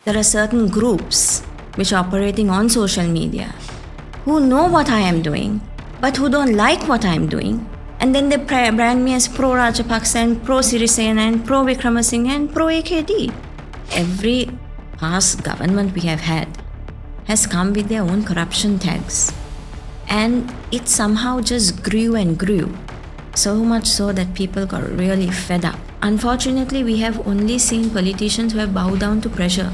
There are certain groups which are operating on social media who know what I am doing, but who don't like what I am doing. And then they brand me as pro-Rajapaksa and pro-Sirisena and pro-Vikramasinghe and pro-AKD. Every past government we have had has come with their own corruption tags. And it somehow just grew and grew. So much so that people got really fed up. Unfortunately, we have only seen politicians who have bowed down to pressure,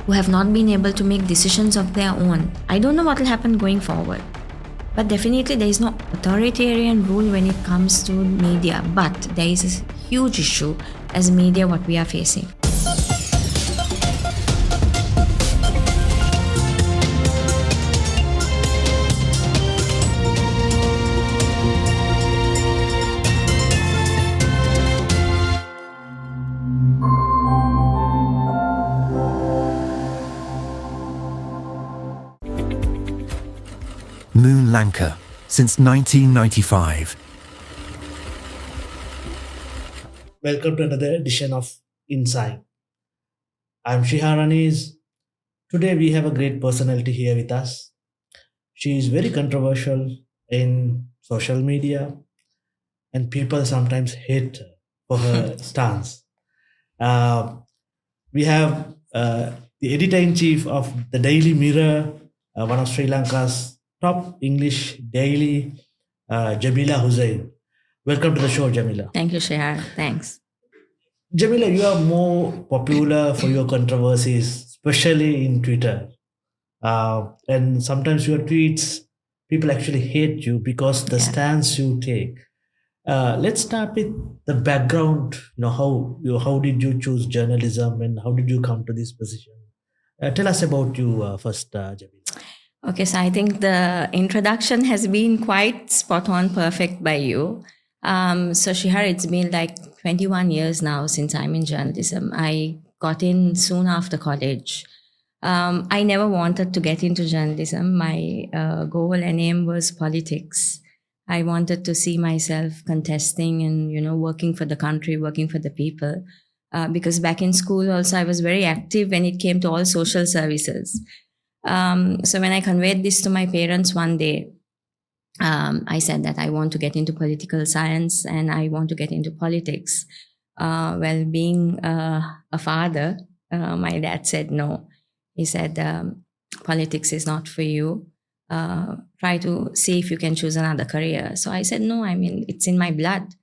who have not been able to make decisions of their own. I don't know what will happen going forward. But definitely there is no authoritarian rule when it comes to media. But there is a huge issue as media what we are facing. Sri Lanka since 1995. Welcome to another edition of Inside. I'm Shihar Aneez. Today we have a great personality here with us. She is very controversial in social media and people sometimes hate her for her stance. We have the editor-in-chief of the Daily Mirror, one of Sri Lanka's top English daily, Jamila Hussain. Welcome to the show, Jamila. Thank you, Shihar. Thanks. Jamila, you are more popular for your controversies, especially in Twitter. And sometimes your tweets, people actually hate you because the stance you take. Let's start with the background. How did you choose journalism and how did you come to this position? Tell us about you first, Jamila. Okay, so I think the introduction has been quite spot on, perfect by you. So Shihar, it's been like 21 years now since I'm in journalism. I got in soon after college. I never wanted to get into journalism. My goal and aim was politics. I wanted to see myself contesting and, working for the country, working for the people. Because back in school also, I was very active when it came to all social services. So when I conveyed this to my parents one day, I said that I want to get into political science and I want to get into politics. Well, being a father, my dad said no. He said, politics is not for you. Try to see if you can choose another career. So I said, no, it's in my blood.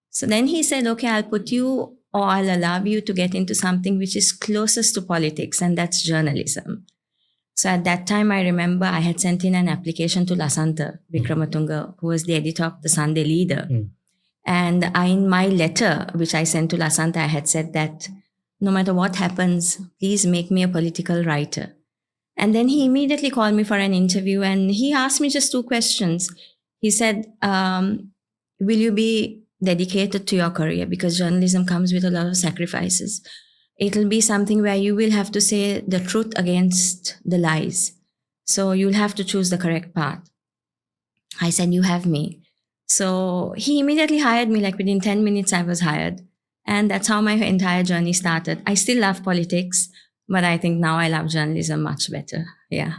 So then he said, okay, I'll put you or I'll allow you to get into something which is closest to politics, and that's journalism. So at that time, I remember I had sent in an application to Lasantha Vikramatunga, who was the editor of the Sunday Leader. And in my letter, which I sent to Lasantha, I had said that no matter what happens, please make me a political writer. And then he immediately called me for an interview and he asked me just two questions. He said, will you be dedicated to your career? Because journalism comes with a lot of sacrifices. It'll be something where you will have to say the truth against the lies. So you'll have to choose the correct path. I said, you have me. So he immediately hired me, like within 10 minutes I was hired. And that's how my entire journey started. I still love politics, but I think now I love journalism much better. Yeah.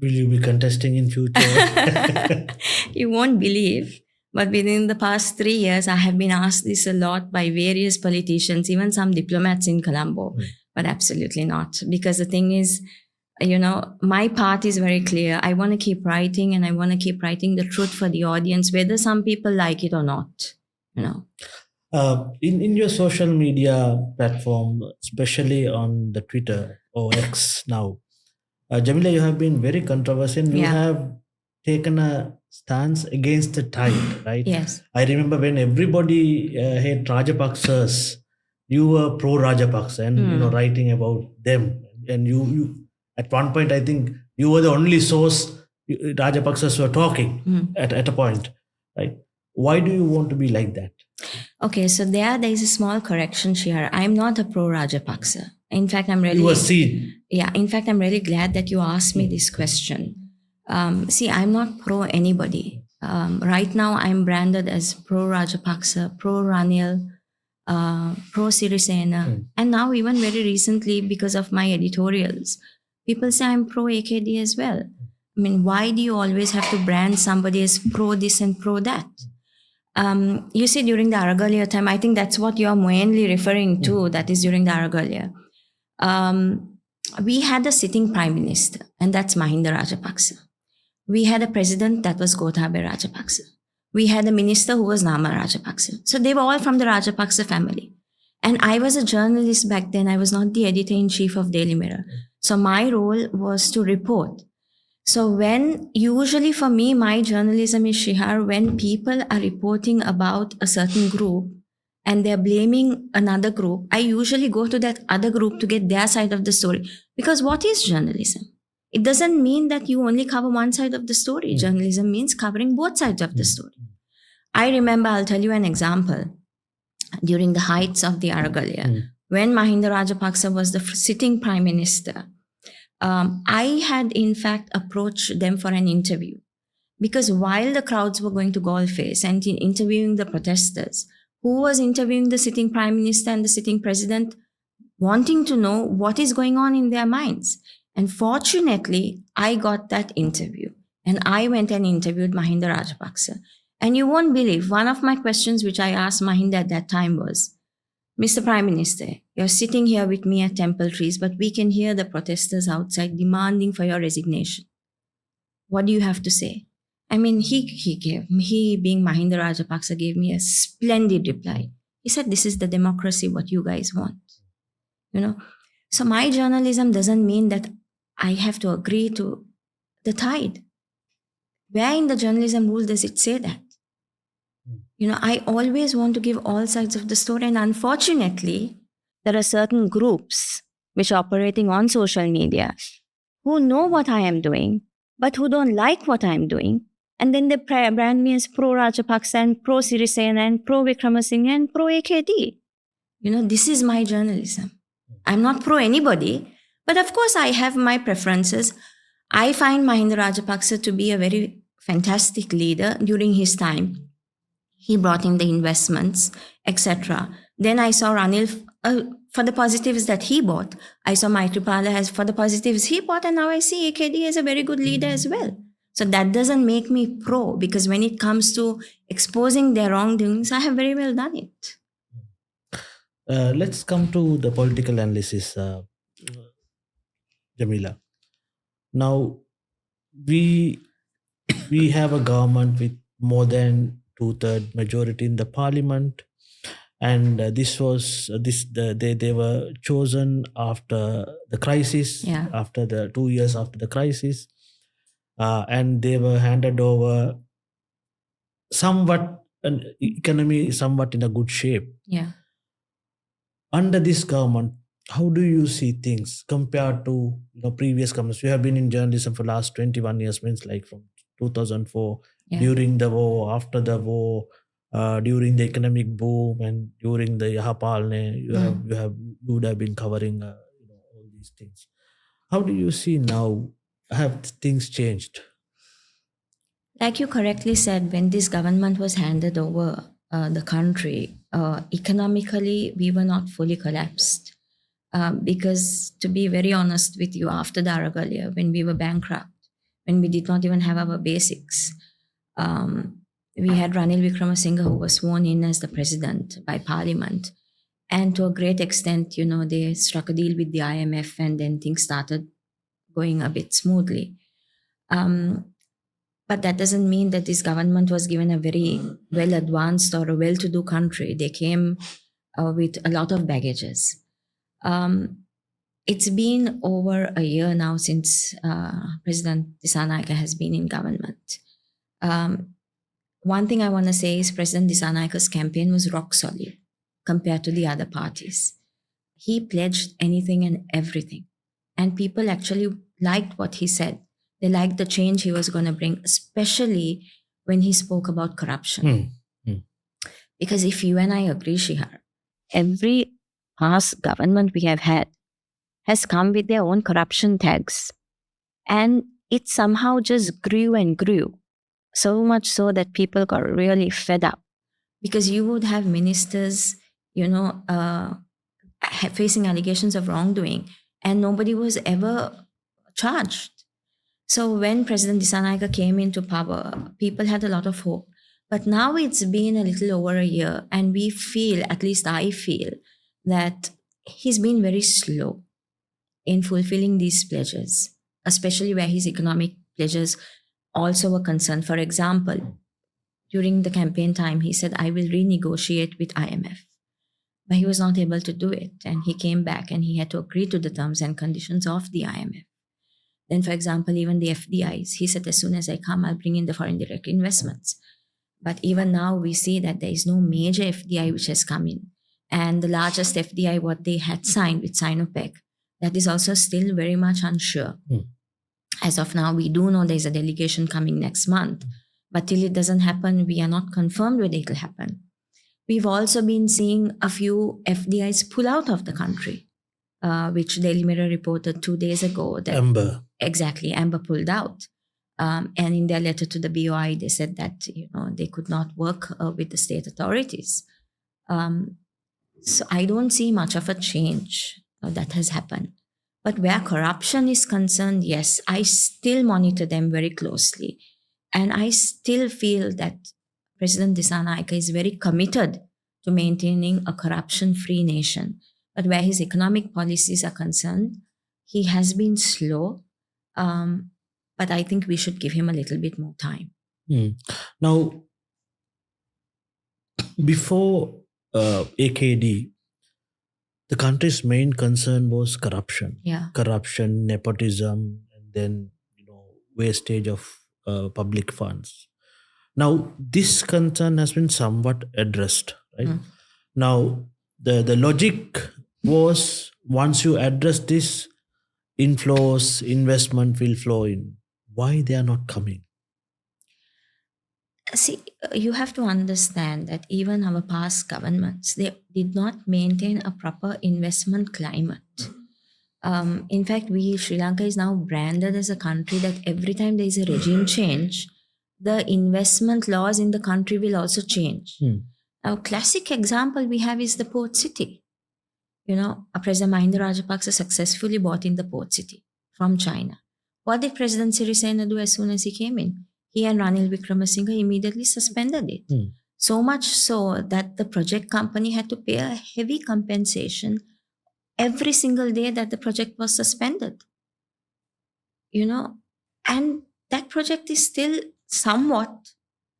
Will you be contesting in future? You won't believe. But within the past 3 years, I have been asked this a lot by various politicians, even some diplomats in Colombo, but absolutely not. Because the thing is, my path is very clear. I want to keep writing and I want to keep writing the truth for the audience, whether some people like it or not, In your social media platform, especially on the Twitter or X now, Jamila, you have been very controversial. You have taken a stance against the tide, right? Yes. I remember when everybody hate Rajapaksas, you were pro Rajapaksa and writing about them. And you at one point, I think you were the only source Rajapaksas were talking at a point, right? Why do you want to be like that? Okay, so there is a small correction, Shihar. I'm not a pro Rajapaksa. In fact, I'm really... You were seen. Yeah, in fact, I'm really glad that you asked me this question. See, I'm not pro anybody. Right now, I'm branded as pro Rajapaksa, pro Ranil, pro-Sirisena, and now even very recently because of my editorials, people say I'm pro-AKD as well. I mean, why do you always have to brand somebody as pro this and pro that? You see, during the Aragalia time, I think that's what you're mainly referring to, that is during the Aragalia. We had a sitting prime minister, and that's Mahinda Rajapaksa. We had a president that was Gotabaya Rajapaksa. We had a minister who was Nama Rajapaksa. So they were all from the Rajapaksa family. And I was a journalist back then. I was not the editor-in-chief of Daily Mirror. So my role was to report. So when, usually for me, my journalism is, Shihar, when people are reporting about a certain group and they're blaming another group, I usually go to that other group to get their side of the story. Because what is journalism? It doesn't mean that you only cover one side of the story. Journalism means covering both sides of the story. I remember, I'll tell you an example. During the heights of the Aragalia, when Mahinda Rajapaksa was the sitting prime minister, I had in fact approached them for an interview. Because while the crowds were going to Golface and interviewing the protesters, who was interviewing the sitting prime minister and the sitting president, wanting to know what is going on in their minds. And fortunately, I got that interview. And I went and interviewed Mahinda Rajapaksa. And you won't believe, one of my questions which I asked Mahinda at that time was, Mr. Prime Minister, you're sitting here with me at Temple Trees, but we can hear the protesters outside demanding for your resignation. What do you have to say? I mean, he being Mahinda Rajapaksa, gave me a splendid reply. He said, this is the democracy, what you guys want. You know, so my journalism doesn't mean that I have to agree to the tide. Where in the journalism rule does it say that? You know, I always want to give all sides of the story. And unfortunately, there are certain groups which are operating on social media who know what I am doing, but who don't like what I am doing. And then they brand me as pro-Rajapaksa and pro-Sirisena and pro-Vikramasinghe and pro-AKD. You know, this is my journalism. I'm not pro anybody, but of course I have my preferences. I find Mahinda Rajapaksa to be a very fantastic leader during his time. He brought in the investments, etc. Then I saw Ranil for the positives that he brought. I saw Maitripala as for the positives he brought, and now I see AKD as a very good leader as well. So that doesn't make me pro, because when it comes to exposing their wrongdoings, I have very well done it. Let's come to the political analysis, Jamila. Now, we have a government with more than 2/3 majority in the parliament, and they were chosen after the crisis, after the 2 years after the crisis, and they were handed over somewhat an economy somewhat in a good shape. Yeah. Under this government, how do you see things compared to previous governments? You have been in journalism for last 21 years, means like from 2004, during the war, after the war, during the economic boom, and during the Yahapalne, you would have been covering all these things. How do you see now? Have things changed? Like you correctly said, when this government was handed over the country, economically, we were not fully collapsed. Because to be very honest with you, after the Aragalia, when we were bankrupt, when we did not even have our basics, we had Ranil Vikramasinghe, who was sworn in as the president by parliament. And to a great extent, they struck a deal with the IMF, and then things started going a bit smoothly. But that doesn't mean that this government was given a very well-advanced or a well-to-do country. They came with a lot of baggages. It's been over a year now since President Dissanayake has been in government. One thing I want to say is President Disanayake's campaign was rock solid compared to the other parties. He pledged anything and everything. And people actually liked what he said. They liked the change he was going to bring, especially when he spoke about corruption. Because if you and I agree, Shihar, every past government we have had has come with their own corruption tags. And it somehow just grew and grew. So much so that people got really fed up. Because you would have ministers, facing allegations of wrongdoing, and nobody was ever charged. So when President Dissanayake came into power, people had a lot of hope. But now it's been a little over a year, and we feel, at least I feel, that he's been very slow in fulfilling these pledges, especially where his economic pledges also were concerned. For example, during the campaign time, he said, I will renegotiate with IMF. But he was not able to do it. And he came back and he had to agree to the terms and conditions of the IMF. Then, for example, even the FDIs, he said, as soon as I come, I'll bring in the foreign direct investments. But even now, we see that there is no major FDI which has come in. And the largest FDI, what they had signed with Sinopec, that is also still very much unsure. As of now, we do know there's a delegation coming next month. But till it doesn't happen, we are not confirmed whether it will happen. We've also been seeing a few FDIs pull out of the country, which Daily Mirror reported 2 days ago. That Amber. Exactly, Amber pulled out. And in their letter to the BOI, they said that they could not work with the state authorities. So I don't see much of a change that has happened. But where corruption is concerned, yes, I still monitor them very closely. And I still feel that President Dissanayake is very committed to maintaining a corruption-free nation. But where his economic policies are concerned, he has been slow. But I think we should give him a little bit more time. Now, before AKD, the country's main concern was corruption. Yeah. Corruption, nepotism, and then wastage of public funds. Now, this concern has been somewhat addressed, right? Now, the logic was, once you address this, inflows, investment will flow in. Why they are not coming? See, you have to understand that even our past governments, they did not maintain a proper investment climate. In fact, Sri Lanka is now branded as a country that every time there is a regime change, the investment laws in the country will also change. Now, classic example we have is the port city. President Mahinda Rajapaksa successfully bought in the port city from China. What did President Sirisena do as soon as he came in? He and Ranil Wickremesinghe immediately suspended it. So much so that the project company had to pay a heavy compensation every single day that the project was suspended. And that project is still somewhat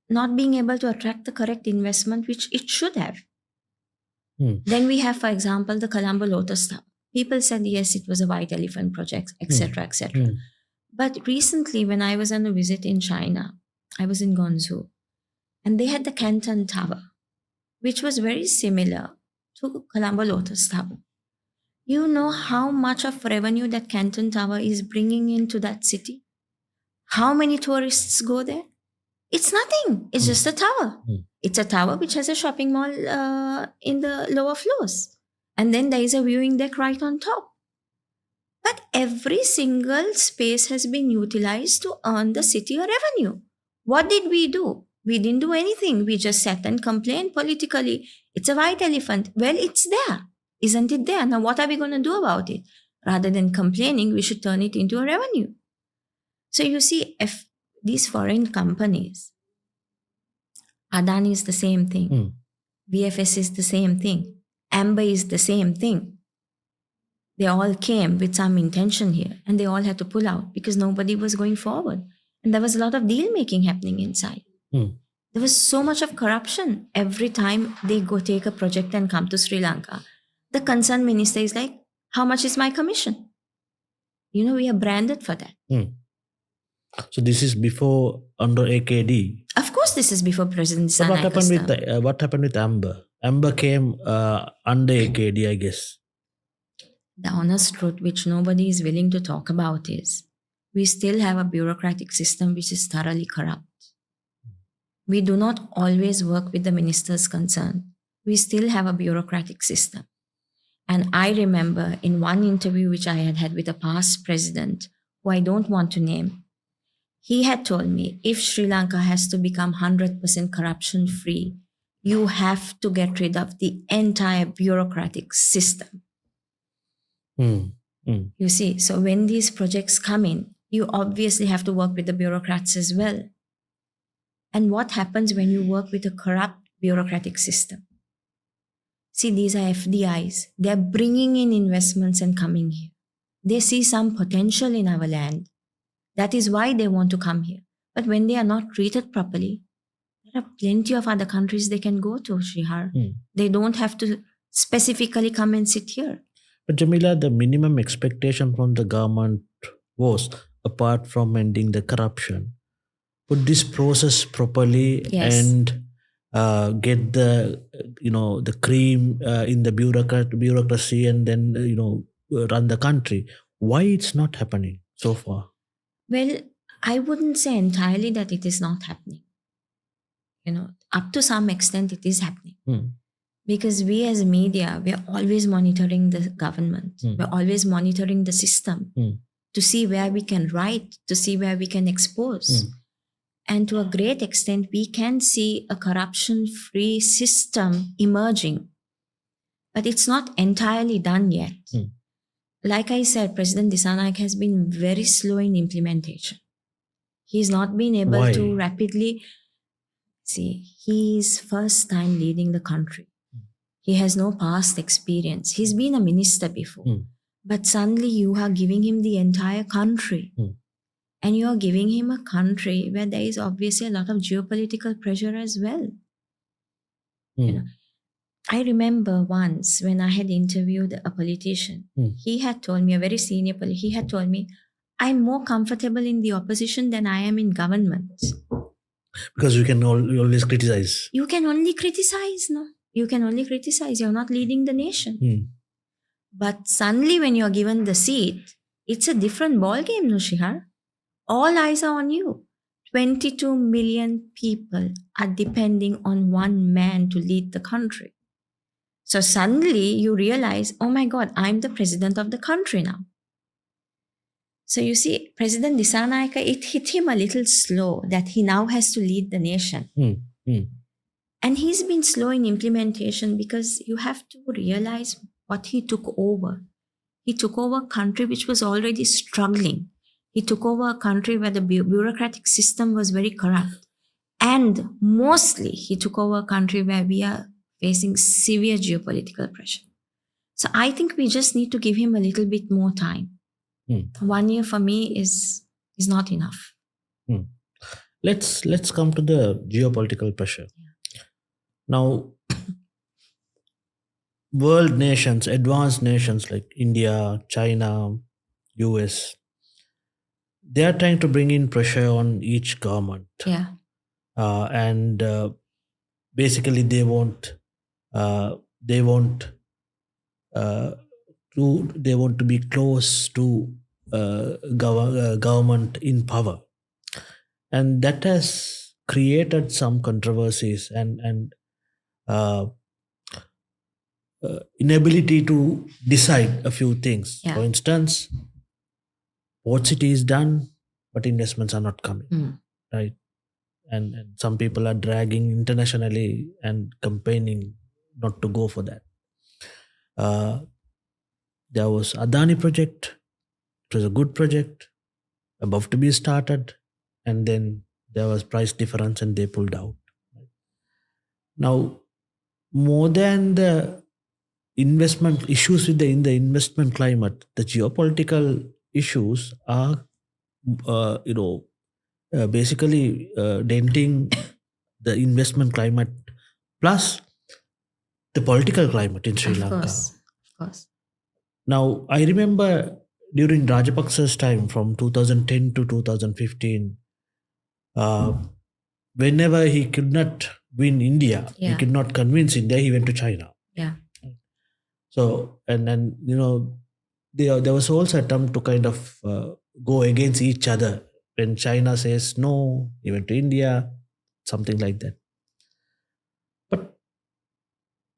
not being able to attract the correct investment, which it should have. Then we have, for example, the Colombo Lotus Tower. People said, yes, it was a white elephant project, etc., etc. But recently, when I was on a visit in China, I was in Guangzhou, and they had the Canton Tower, which was very similar to Colombo Lotus Tower. You know how much of revenue that Canton Tower is bringing into that city? How many tourists go there? It's nothing. It's just a tower. It's a tower which has a shopping mall in the lower floors. And then there is a viewing deck right on top. But every single space has been utilized to earn the city a revenue. What did we do? We didn't do anything. We just sat and complained politically. It's a white elephant. Well, it's there. Isn't it there? Now, what are we going to do about it? Rather than complaining, we should turn it into a revenue. So you see, if these foreign companies, Adani is the same thing. VFS is the same thing. Amber is the same thing. They all came with some intention here, and they all had to pull out because nobody was going forward. And there was a lot of deal making happening inside. There was so much of corruption. Every time they go take a project and come to Sri Lanka, the concerned minister is like, how much is my commission? We are branded for that. So this is before, under AKD. Of course, this is before President So Dissanayake. what happened with Amber? Amber came under AKD, I guess. The honest truth, which nobody is willing to talk about, is we still have a bureaucratic system which is thoroughly corrupt. We do not always work with the ministers concerned. We still have a bureaucratic system. And I remember in one interview which I had had with a past president, who I don't want to name, he had told me, if Sri Lanka has to become 100% corruption-free, you have to get rid of the entire bureaucratic system. You see, so when these projects come in, you obviously have to work with the bureaucrats as well. And what happens when you work with a corrupt bureaucratic system? See, these are FDIs. They're bringing in investments and coming here. They see some potential in our land. That is why they want to come here. But when they are not treated properly, there are plenty of other countries they can go to, Shihar. They don't have to specifically come and sit here. But Jamila, the minimum expectation from the government was, apart from ending the corruption, put this process properly and get the the cream in the bureaucracy and then run the country. Why it's not happening so far? Well, I wouldn't say entirely that it is not happening. Up to some extent it is happening. Because we as media, we're always monitoring the government. We're always monitoring the system to see where we can write, to see where we can expose. And to a great extent, we can see a corruption-free system emerging. But it's not entirely done yet. Like I said, President Dissanayake has been very slow in implementation. He's not been able to rapidly... See, he's first time leading the country. He has no past experience. He's been a minister before. But suddenly you are giving him the entire country. And you're giving him a country where there is obviously a lot of geopolitical pressure as well. I remember once when I had interviewed a politician, he had told me, a very senior politician, he had told me, I'm more comfortable in the opposition than I am in government. Because you can always criticize. You can only criticize, no? You can only criticize. You're not leading the nation. But suddenly when you're given the seat, it's a different ballgame, no, Shihar? All eyes are on you. 22 million people are depending on one man to lead the country. So suddenly you realize, oh my God, I'm the president of the country now. So you see, President Dissanayake, it hit him a little slow that he now has to lead the nation. And he's been slow in implementation because you have to realize what he took over. He took over a country which was already struggling. He took over a country where the bureaucratic system was very corrupt. And mostly, he took over a country where we are facing severe geopolitical pressure. So I think we just need to give him a little bit more time. 1 year for me is not enough. Let's come to the geopolitical pressure. Now, world nations, advanced nations like India, China, US, they are trying to bring in pressure on each government. And basically they want to be close to government in power, and that has created some controversies and inability to decide a few things. For instance, Port City is done, but investments are not coming, right? And some people are dragging internationally and campaigning not to go for that. There was Adani project. It was a good project, about to be started, and then there was price difference and they pulled out. Now, more than the investment issues in the investment climate, the geopolitical issues are, basically denting the investment climate plus the political climate in Sri Lanka. Of course. Now, I remember during Rajapaksa's time from 2010 to 2015, whenever he could not win India, he could not convince India, he went to China. So, and then, there was also attempt to kind of go against each other. When China says no, he went to India, something like that. But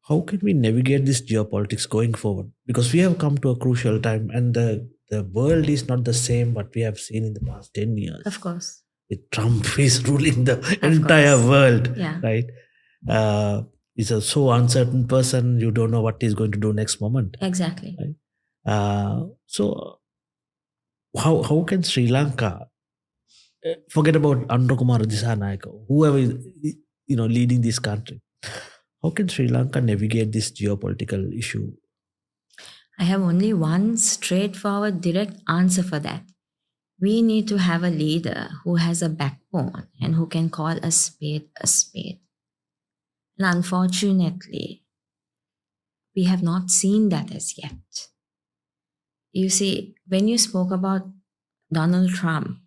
how can we navigate this geopolitics going forward? Because we have come to a crucial time and the world is not the same what we have seen in the past 10 years. Of course. Trump is ruling the entire world, right? is a so uncertain person. You don't know what he's going to do next moment. Exactly. Right? So how can Sri Lanka forget about Anura Kumara Dissanayake, whoever is leading this country? How can Sri Lanka navigate this geopolitical issue? I have only one straightforward, direct answer for that. We need to have a leader who has a backbone and who can call a spade a spade. And unfortunately, we have not seen that as yet. You see, when you spoke about Donald Trump,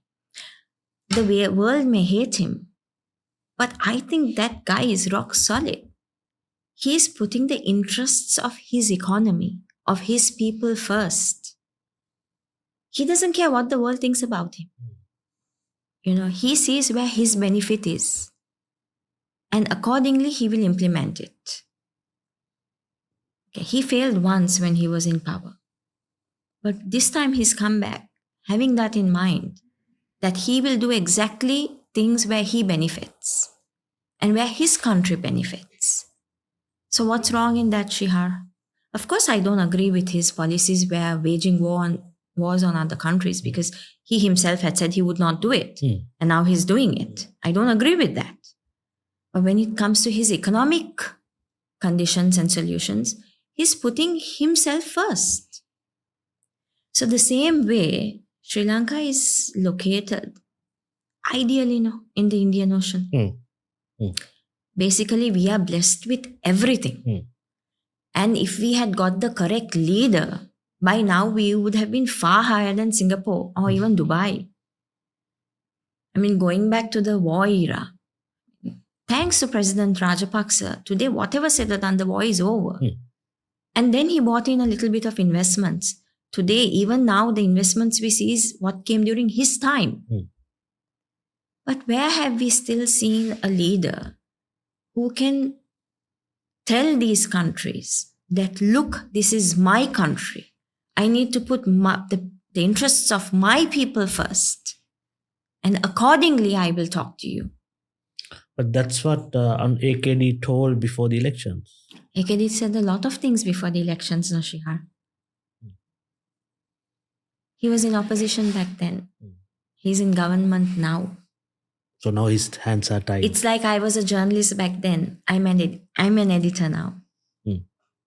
the world may hate him, but I think that guy is rock solid. He is putting the interests of his economy, of his people first. He doesn't care what the world thinks about him. He sees where his benefit is, and accordingly, he will implement it. Okay, he failed once when he was in power, but this time he's come back, having that in mind, that he will do exactly things where he benefits and where his country benefits. So what's wrong in that, Shihar? Of course, I don't agree with his policies where waging wars on other countries, because he himself had said he would not do it. And now he's doing it. I don't agree with that. But when it comes to his economic conditions and solutions, he's putting himself first. So the same way, Sri Lanka is located ideally in the Indian Ocean. Basically, we are blessed with everything. And if we had got the correct leader, by now we would have been far higher than Singapore or even Dubai. I mean, going back to the war era, thanks to President Rajapaksa, today whatever said or done, the war is over. And then he brought in a little bit of investments. Today, even now, the investments we see is what came during his time. But where have we still seen a leader who can tell these countries that, look, this is my country. I need to put the interests of my people first. And accordingly, I will talk to you. But that's what AKD told before the elections. AKD said a lot of things before the elections, no, Shihar. He was in opposition back then. He's in government now. So now his hands are tied. It's like I was a journalist back then. I'm an editor now.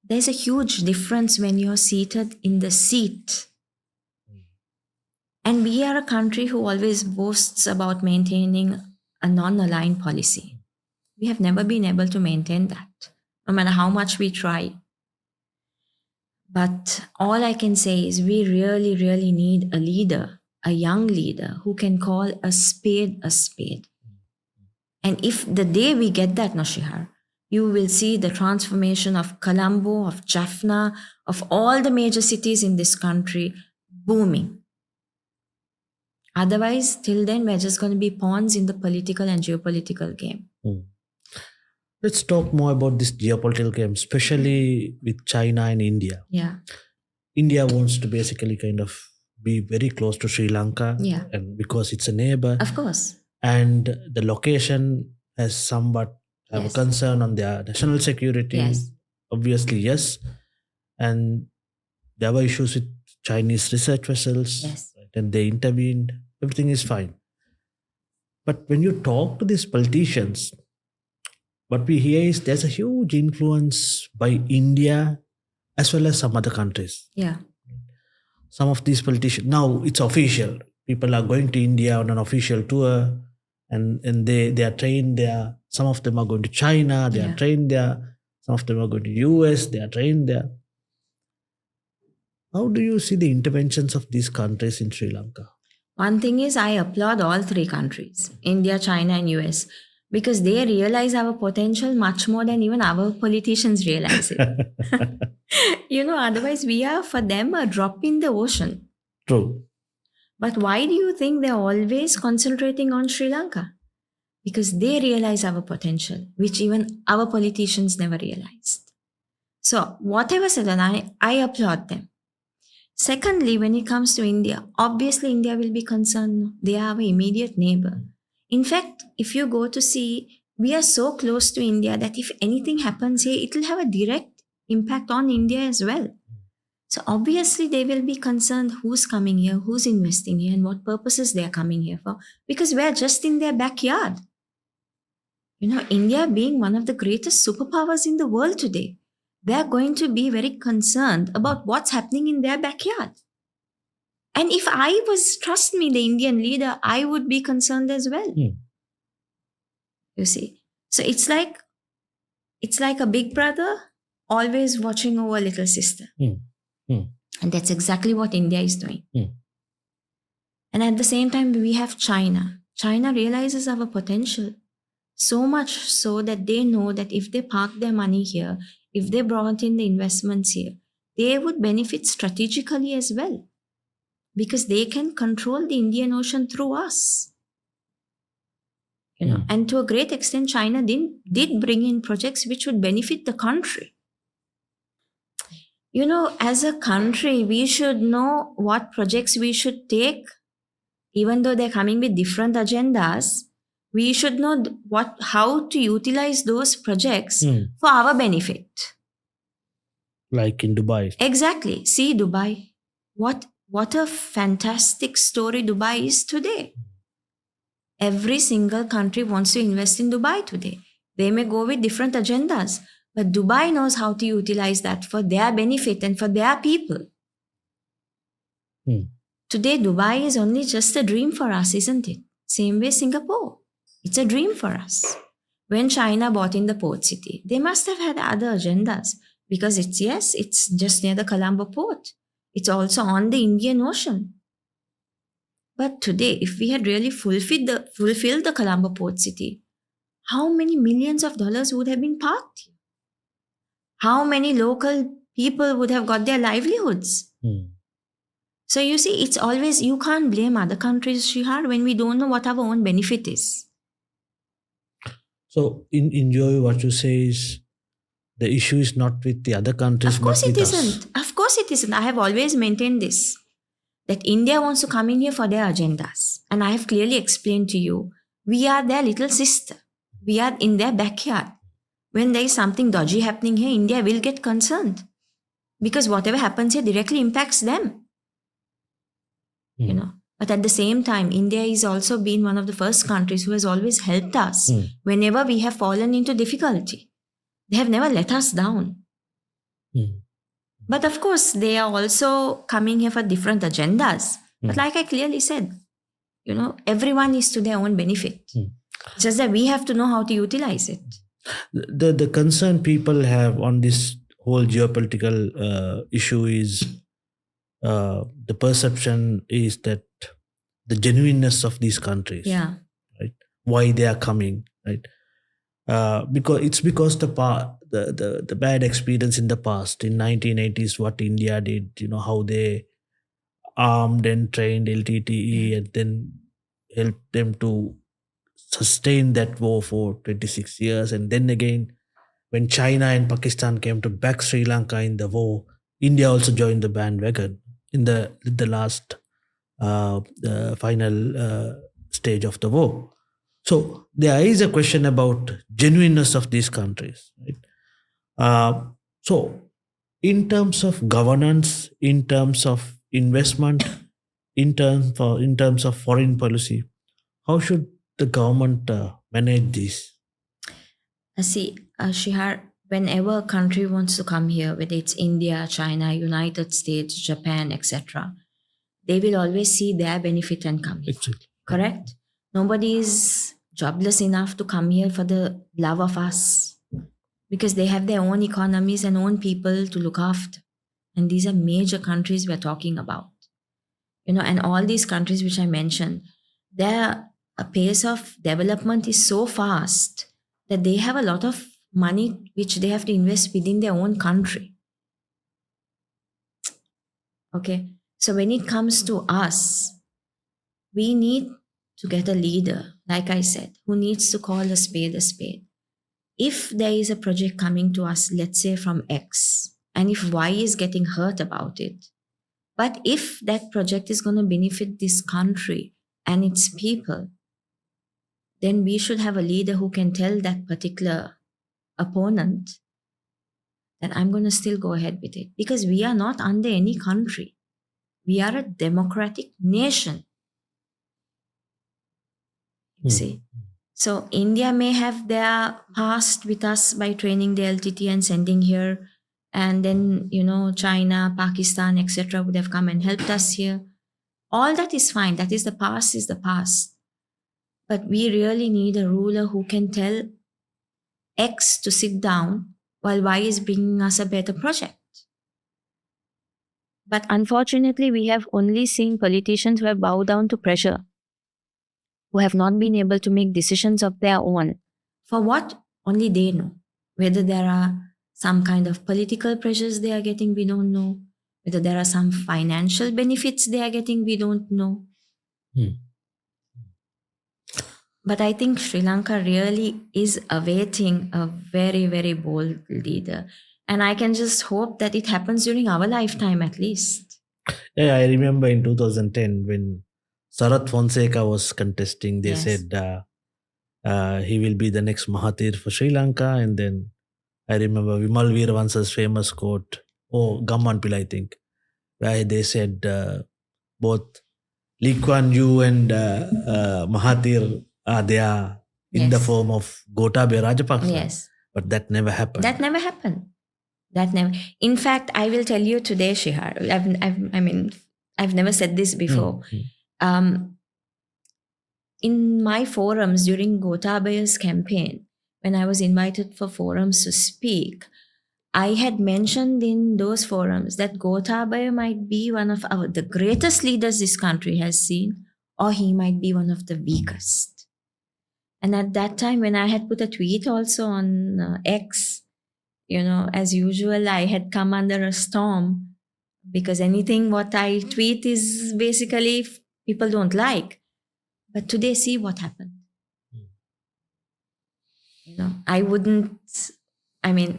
There's a huge difference when you're seated in the seat. And we are a country who always boasts about maintaining a non-aligned policy. We have never been able to maintain that, no matter how much we try. But all I can say is we really, really need a leader, a young leader who can call a spade a spade. And if the day we get that, Shihar, you will see the transformation of Colombo, of Jaffna, of all the major cities in this country booming. Otherwise, till then, we're just going to be pawns in the political and geopolitical game. Let's talk more about this geopolitical game, especially with China and India. Yeah. India wants to basically kind of be very close to Sri Lanka, and because it's a neighbor. Of course. And the location has somewhat have a concern on their national security. Yes. Obviously, yes. And there were issues with Chinese research vessels. Yes. Right? And they intervened. Everything is fine. But when you talk to these politicians, what we hear is there's a huge influence by India as well as some other countries. Yeah. Some of these politicians, now it's official. People are going to India on an official tour, and they are trained there. Some of them are going to China, they are trained there. Some of them are going to US, they are trained there. How do you see the interventions of these countries in Sri Lanka? One thing is, I applaud all three countries, India, China, and US, because they realize our potential much more than even our politicians realize it. Otherwise we are for them a drop in the ocean. True. But why do you think they're always concentrating on Sri Lanka? Because they realize our potential, which even our politicians never realized. So whatever said, and I applaud them. Secondly, when it comes to India, obviously India will be concerned. They are our immediate neighbor. In fact, if you go to see we are so close to India that if anything happens here, it will have a direct impact on India as well. So obviously they will be concerned who's coming here, who's investing here, and what purposes they are coming here for, because we're just in their backyard. India being one of the greatest superpowers in the world today, they're going to be very concerned about what's happening in their backyard. And if I was, trust me, the Indian leader, I would be concerned as well. You see. So it's like a big brother always watching over little sister. And that's exactly what India is doing. And at the same time, we have China. China realizes our potential so much so that they know that if they park their money here, if they brought in the investments here, they would benefit strategically as well, because they can control the Indian Ocean through us. And to a great extent, China did bring in projects which would benefit the country. As a country, we should know what projects we should take, even though they're coming with different agendas. We should know how to utilize those projects for our benefit. Like in Dubai. Exactly. See Dubai. What a fantastic story Dubai is today. Every single country wants to invest in Dubai today. They may go with different agendas, but Dubai knows how to utilize that for their benefit and for their people. Today, Dubai is only just a dream for us, isn't it? Same way Singapore. It's a dream for us. When China bought in the port city, they must have had other agendas, because it's just near the Colombo port. It's also on the Indian Ocean. But today, if we had really fulfilled the Colombo port city, how many millions of dollars would have been parked here? How many local people would have got their livelihoods? So you see, it's always, you can't blame other countries, Shihar, when we don't know what our own benefit is. So in your view, what you say is the issue is not with the other countries, but with us. Of course it isn't. I have always maintained this, that India wants to come in here for their agendas. And I have clearly explained to you, we are their little sister. We are in their backyard. When there is something dodgy happening here, India will get concerned, because whatever happens here directly impacts them. But at the same time, India has also been one of the first countries who has always helped us whenever we have fallen into difficulty. They have never let us down. But of course, they are also coming here for different agendas. But like I clearly said, everyone is to their own benefit. It's just that we have to know how to utilize it. The concern people have on this whole geopolitical issue is the perception is that the genuineness of these countries, right? Why they are coming, right? Because the bad experience in the past, in 1980s, what India did, how they armed and trained LTTE and then helped them to sustain that war for 26 years. And then again, when China and Pakistan came to back Sri Lanka in the war, India also joined the bandwagon in the last final stage of the war. So there is a question about genuineness of these countries, right? So in terms of governance, in terms of investment, in terms of foreign policy, how should the government manage this? See, Shihar, whenever a country wants to come here, whether it's India, China, United States, Japan, etc., they will always see their benefit and come here. Exactly. Correct? Nobody is jobless enough to come here for the love of us, because they have their own economies and own people to look after. And these are major countries we're talking about. And all these countries which I mentioned, their pace of development is so fast that they have a lot of money which they have to invest within their own country. Okay. So when it comes to us, we need to get a leader, like I said, who needs to call a spade a spade. If there is a project coming to us, let's say from X, and if Y is getting hurt about it, but if that project is going to benefit this country and its people, then we should have a leader who can tell that particular opponent that I'm going to still go ahead with it, because we are not under any country. We are a democratic nation. You see? So India may have their past with us by training the LTT and sending here, and then, China, Pakistan, etc. would have come and helped us here. All that is fine. That is the past. But we really need a ruler who can tell X to sit down while Y is bringing us a better project. But unfortunately, we have only seen politicians who have bowed down to pressure, who have not been able to make decisions of their own. For what? Only they know. Whether there are some kind of political pressures they are getting, we don't know. Whether there are some financial benefits they are getting, we don't know. But I think Sri Lanka really is awaiting a very, very bold leader. And I can just hope that it happens during our lifetime at least. Yeah, I remember in 2010 when Sarath Fonseca was contesting, they said he will be the next Mahathir for Sri Lanka. And then I remember Vimal Veeravansa's famous quote, Gamman Pillai, I think, where they said both Lee Kuan Yew and Mahathir are there in the form of Gotabaya Rajapaksa. Yes. But that never happened. In fact, I will tell you today, Shihar, I've never said this before. In my forums during Gotabaya's campaign, when I was invited for forums to speak, I had mentioned in those forums that Gotabaya might be one of the greatest leaders this country has seen, or he might be one of the weakest. And at that time, when I had put a tweet also on X, as usual, I had come under a storm, because anything what I tweet is basically people don't like. But today, see what happened.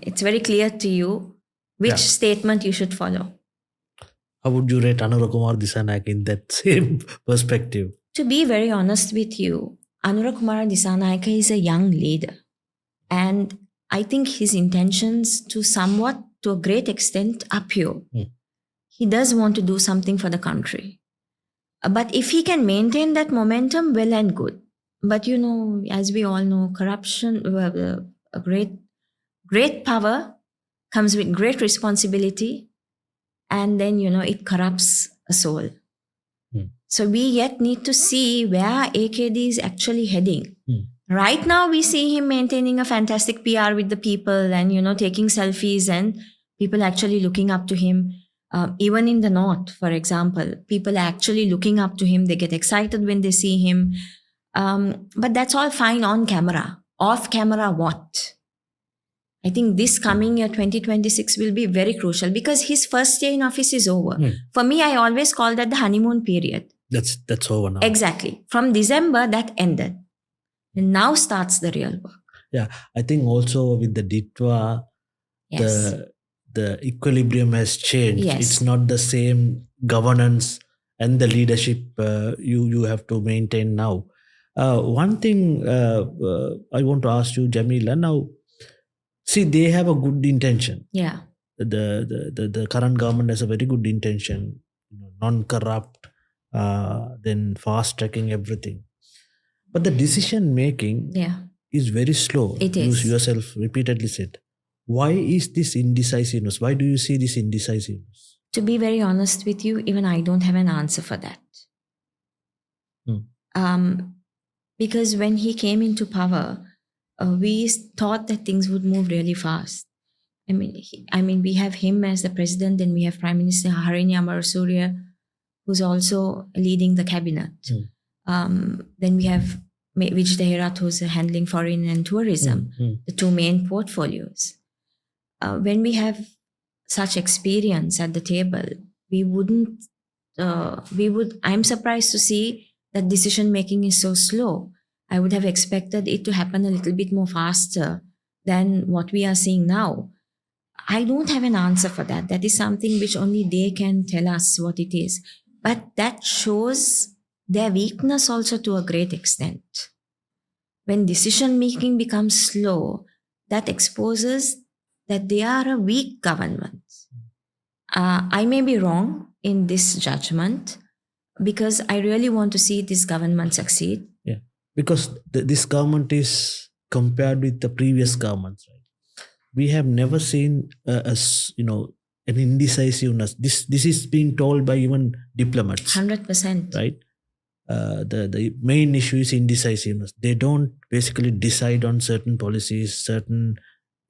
It's very clear to you which statement you should follow. How would you rate Anura Kumara Dissanayake in that same perspective? To be very honest with you, Anura Kumara Dissanayake is a young leader. And I think his intentions to a great extent are pure. He does want to do something for the country. But if he can maintain that momentum, well and good. But as we all know, corruption, a great power comes with great responsibility, and then, it corrupts a soul. So we yet need to see where AKD is actually heading. Right now, we see him maintaining a fantastic PR with the people and, taking selfies, and people actually looking up to him. Even in the north, for example, people are actually looking up to him. They get excited when they see him. But that's all fine on camera. Off camera, what? I think this coming year, 2026, will be very crucial, because his first year in office is over. For me, I always call that the honeymoon period. That's over now. Exactly. From December, that ended. And now starts the real work. Yeah, I think also with the Ditto, the equilibrium has changed. Yes. It's not the same governance and the leadership you have to maintain now. One thing I want to ask you, Jamila, now, see, they have a good intention. Yeah. The current government has a very good intention, non-corrupt, then fast-tracking everything. But the decision making is very slow. It is. You yourself repeatedly said. Why is this indecisiveness? Why do you see this indecisiveness? To be very honest with you, even I don't have an answer for that. Because when he came into power, we thought that things would move really fast. We have him as the president, then we have Prime Minister Harini Amarasuriya, who's also leading the cabinet. Then we have Vijay Deherat, who's handling foreign and tourism, the two main portfolios. When we have such experience at the table, I'm surprised to see that decision making is so slow. I would have expected it to happen a little bit more faster than what we are seeing now. I don't have an answer for that. That is something which only they can tell us what it is. But that shows their weakness also to a great extent. when decision making becomes slow, that exposes that they are a weak government. I may be wrong in this judgment because I really want to see this government succeed. Yeah, because this government is compared with the previous governments. Right? We have never seen an indecisiveness. This is being told by even diplomats. 100%. Right. The main issue is indecisiveness. They don't basically decide on certain policies, certain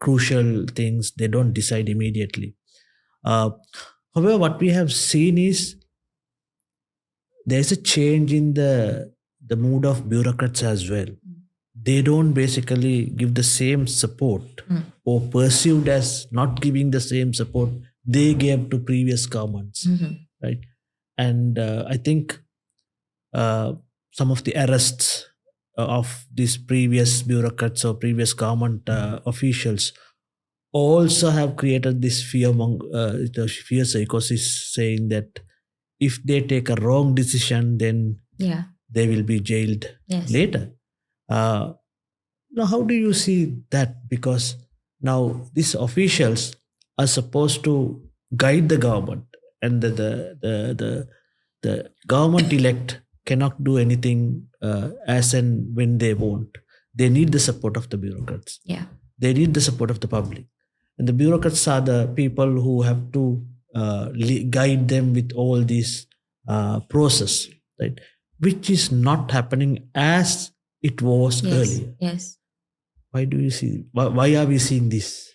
crucial things. They don't decide immediately. However, what we have seen is there's a change in the mood of bureaucrats as well. They don't basically give the same support or perceived as not giving the same support they gave to previous governments, right? And I think some of the arrests of these previous bureaucrats or previous government officials also have created this fear among the fear psychosis, saying that if they take a wrong decision, then they will be jailed later. Now, how do you see that? Because now these officials are supposed to guide the government, and the government elect cannot do anything as and when they want. They need the support of the bureaucrats. Yeah, they need the support of the public, and the bureaucrats are the people who have to guide them with all this process, right? Which is not happening as it was earlier. Yes. Why do you see? Why are we seeing this?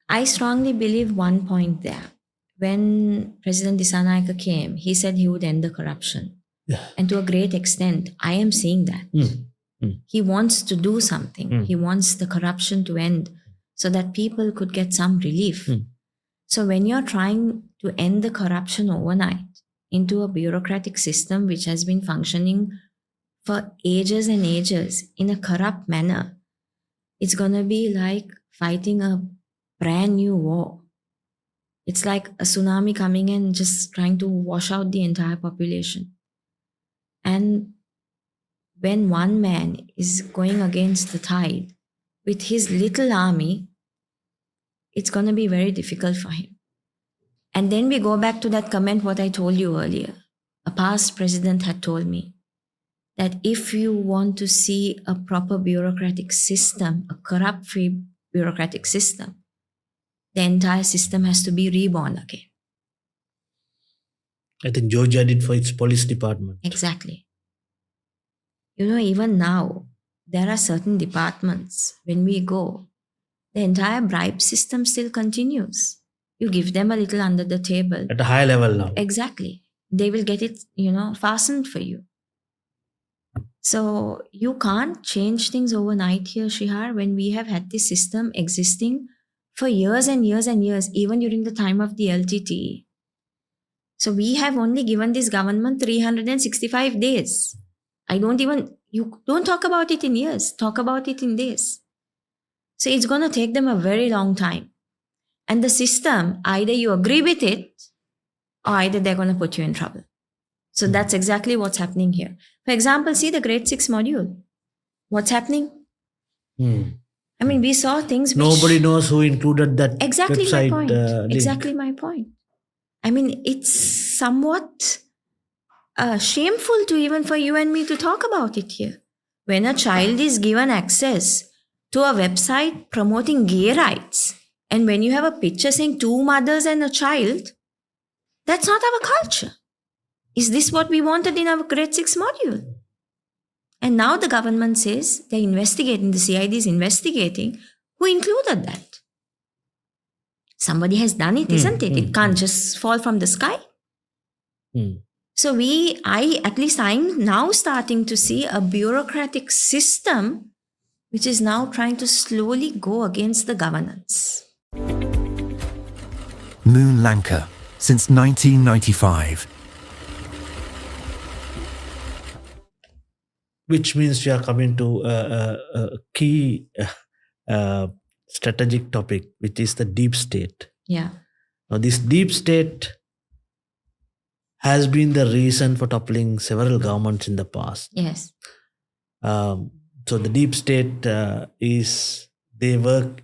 I strongly believe one point there. When President Dissanayake came, he said he would end the corruption. Yeah. And to a great extent, I am seeing that. He wants to do something. He wants the corruption to end so that people could get some relief. So when you're trying to end the corruption overnight into a bureaucratic system which has been functioning for ages and ages in a corrupt manner, it's going to be like fighting a brand new war. It's like a tsunami coming and just trying to wash out the entire population. And when one man is going against the tide with his little army, it's going to be very difficult for him. And then we go back to that comment, what I told you earlier. A past president had told me that if you want to see a proper bureaucratic system, a corrupt-free bureaucratic system, the entire system has to be reborn again. I think Georgia did for its police department. Exactly. You know, even now, there are certain departments, when we go, the entire bribe system still continues. You give them a little under the table. At a high level now. Exactly. They will get it, fastened for you. So you can't change things overnight here, Shihar, when we have had this system existing for years and years and years, even during the time of the LTTE. So we have only given this government 365 days. You don't talk about it in years, talk about it in days. So it's going to take them a very long time. And the system, either you agree with it, or either they're going to put you in trouble. So that's exactly what's happening here. For example, see the grade 6 module. What's happening? I mean, we saw things which... Nobody knows who included that exactly website my point. Link. Exactly my point. I mean, it's somewhat shameful to even for you and me to talk about it here. When a child is given access to a website promoting gay rights, and when you have a picture saying 2 mothers and a child, that's not our culture. Is this what we wanted in our grade 6 module? And now the government says they're investigating, the CID is investigating who included that. Somebody has done it, isn't it? It can't just fall from the sky. So I'm now starting to see a bureaucratic system which is now trying to slowly go against the governance. Sri Lanka, since 1995. Which means we are coming to a key strategic topic, which is the deep state. Yeah. Now, this deep state has been the reason for toppling several governments in the past. Yes. So the deep state is they work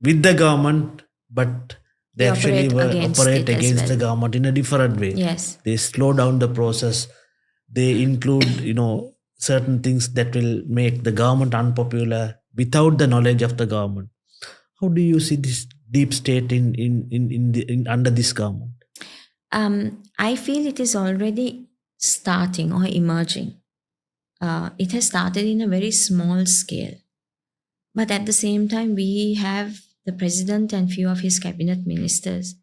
with the government, but they actually operate against the government in a different way. Yes. They slow down the process. They include, certain things that will make the government unpopular without the knowledge of the government. How do you see this deep state in under this government? I feel it is already starting or emerging. It has started in a very small scale. But at the same time, we have the president and few of his cabinet ministers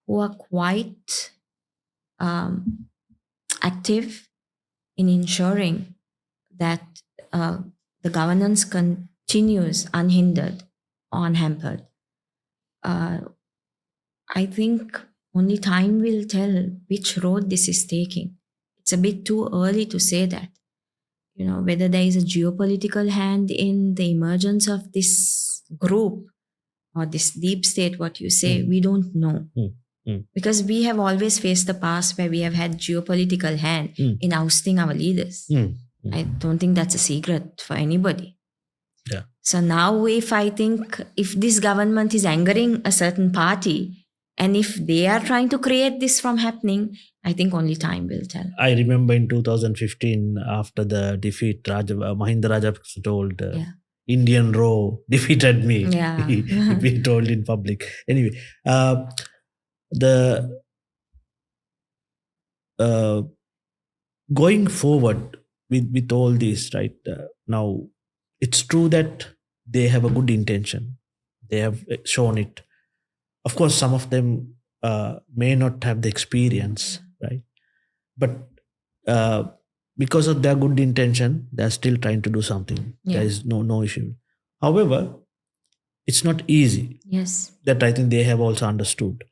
who are quite active in ensuring that the governance continues unhindered, unhampered. I think only time will tell which road this is taking. It's a bit too early to say that. Whether there is a geopolitical hand in the emergence of this group or this deep state, what you say, we don't know. Because we have always faced the past where we have had geopolitical hand in ousting our leaders. I don't think that's a secret for anybody. Yeah. So now if this government is angering a certain party, and if they are trying to create this from happening, I think only time will tell. I remember in 2015, after the defeat, Mahinda Rajapaksa told, Indian Raw defeated me. Yeah. He told in public. Anyway, going forward with all this, right, now, it's true that they have a good intention. They have shown it. Of course, some of them may not have the experience, right? But because of their good intention, they're still trying to do something. Yeah. There is no issue. However, it's not easy. Yes. That I think they have also understood.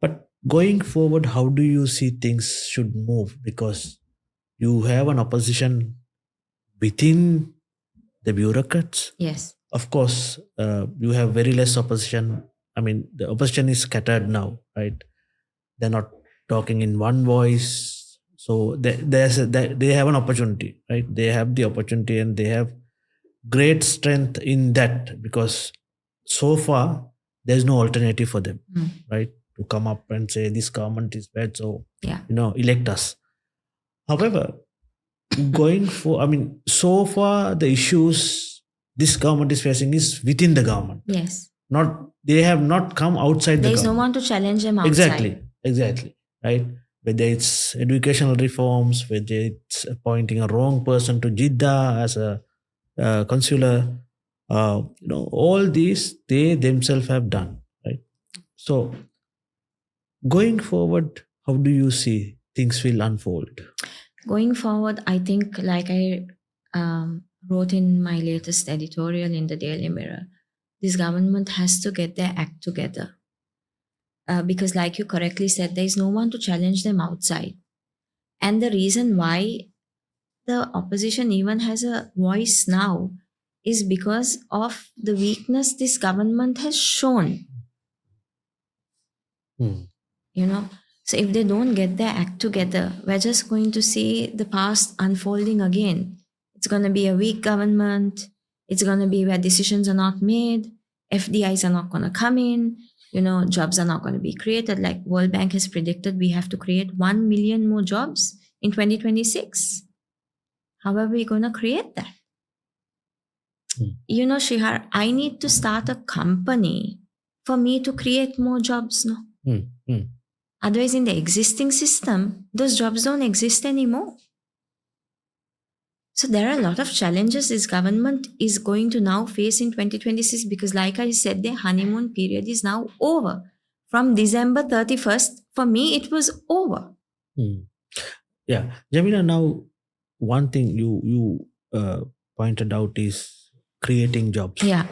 But going forward, how do you see things should move? Because you have an opposition within the bureaucrats. Yes. Of course, you have very less opposition. I mean, the opposition is scattered now, right? They're not talking in one voice. So they have an opportunity, right? They have the opportunity and they have great strength in that, because so far there's no alternative for them, right? To come up and say this government is bad, so elect us. However, so far the issues this government is facing is within the government. Yes. They have not come outside the government. There is no one to challenge them outside. Exactly. Right? Whether it's educational reforms, whether it's appointing a wrong person to Jeddah as a consular, all these they themselves have done. Right? So, going forward, how do you see things will unfold? Going forward, I think, like I wrote in my latest editorial in the Daily Mirror, this government has to get their act together. Because like you correctly said, there is no one to challenge them outside. And the reason why the opposition even has a voice now is because of the weakness this government has shown. So if they don't get their act together, we're just going to see the past unfolding again. It's going to be a weak government. It's going to be where decisions are not made. FDIs are not going to come in. Jobs are not going to be created. Like World Bank has predicted, we have to create 1 million more jobs in 2026. How are we going to create that? Shihar, I need to start a company for me to create more jobs, no? Otherwise, in the existing system, those jobs don't exist anymore. So there are a lot of challenges this government is going to now face in 2026 because, like I said, their honeymoon period is now over. From December 31st, for me, it was over. Yeah. Jamila, now, one thing you pointed out is creating jobs. Yeah.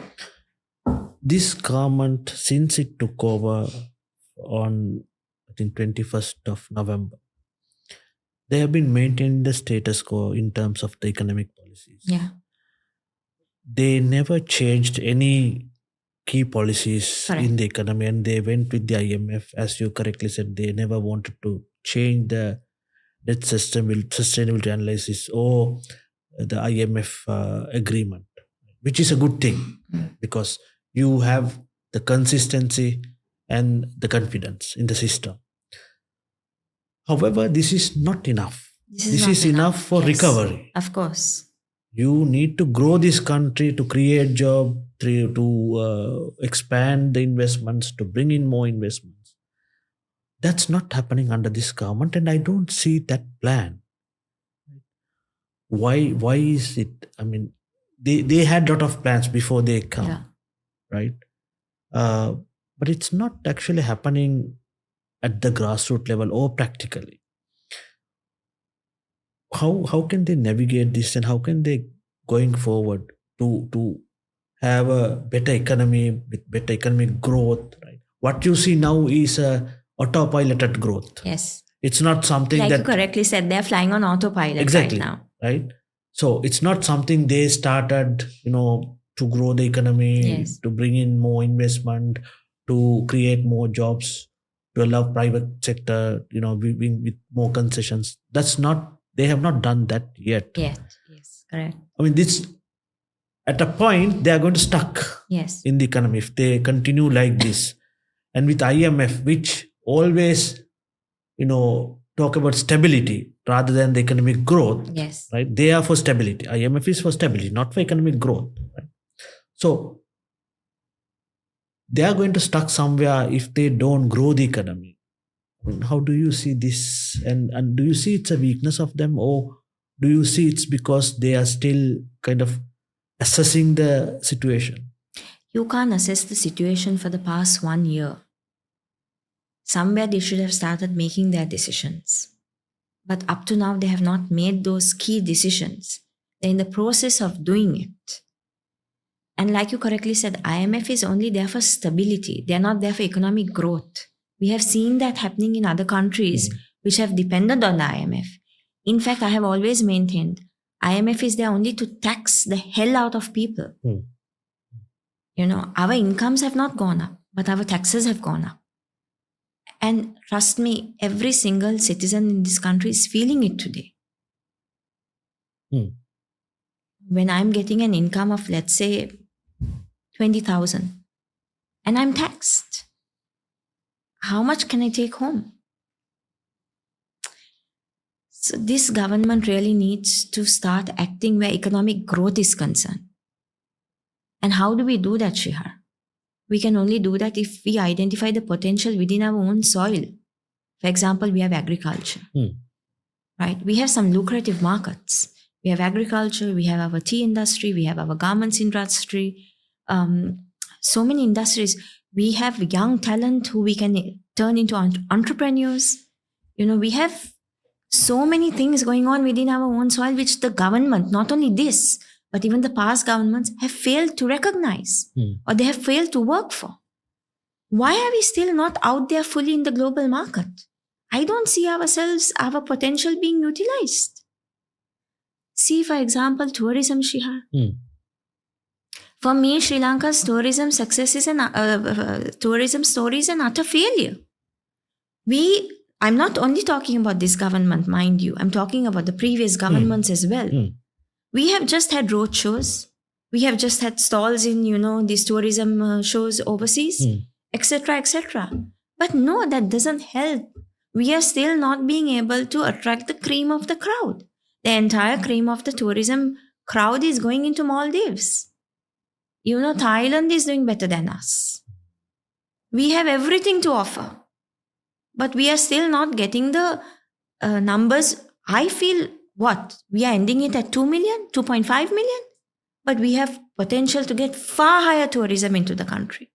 This government, since it took over on, I think, 21st of November, they have been maintaining the status quo in terms of the economic policies. Yeah. They never changed any key policies in the economy, and they went with the IMF. As you correctly said, they never wanted to change the debt system with sustainability analysis or the IMF agreement, which is a good thing because you have the consistency and the confidence in the system. However, this is not enough. This is enough for recovery. Of course. You need to grow this country to create job, to expand the investments, to bring in more investments. That's not happening under this government, and I don't see that plan. Why is it? I mean, they had a lot of plans before they come, right? But it's not actually happening at the grassroots level or practically. How can they navigate this, and how can they going forward to have a better economy with better economic growth, right? What you see now is a autopiloted growth. Yes. It's not something like that you correctly said, they're flying on autopilot exactly right now. Right? So it's not something they started, to grow the economy, to bring in more investment, to create more jobs, to allow private sector, with more concessions. They have not done that yet. Yes, correct. I mean, this at a point they are going to stuck in the economy if they continue like this. And with IMF, which always, talk about stability rather than the economic growth. Yes. Right? They are for stability. IMF is for stability, not for economic growth. Right? So they are going to stuck somewhere if they don't grow the economy. How do you see this? And do you see it's a weakness of them, or do you see it's because they are still kind of assessing the situation? You can't assess the situation for the past 1 year. Somewhere they should have started making their decisions. But up to now, they have not made those key decisions. They're in the process of doing it. And like you correctly said, IMF is only there for stability. They're not there for economic growth. We have seen that happening in other countries which have depended on the IMF. In fact, I have always maintained IMF is there only to tax the hell out of people. Our incomes have not gone up, but our taxes have gone up. And trust me, every single citizen in this country is feeling it today. When I'm getting an income of, let's say, 20,000 and I'm taxed, how much can I take home? So this government really needs to start acting where economic growth is concerned. And how do we do that, Shihar? We can only do that if we identify the potential within our own soil. For example, we have agriculture, right? We have some lucrative markets. We have agriculture, we have our tea industry, we have our garments industry, so many industries. We have young talent who we can turn into entrepreneurs. We have so many things going on within our own soil, which the government, not only this, but even the past governments have failed to recognize or they have failed to work for. Why are we still not out there fully in the global market? I don't see our potential being utilized. See, for example, tourism, Shihar. For me, Sri Lanka's tourism success is tourism story is an utter failure. I'm not only talking about this government, mind you. I'm talking about the previous governments as well. We have just had road shows. We have just had stalls in, these tourism shows overseas, etc., etc. But no, that doesn't help. We are still not being able to attract the cream of the crowd. The entire cream of the tourism crowd is going into Maldives. Thailand is doing better than us. We have everything to offer. But we are still not getting the numbers. I feel we are ending it at 2 million, 2.5 million. But we have potential to get far higher tourism into the country.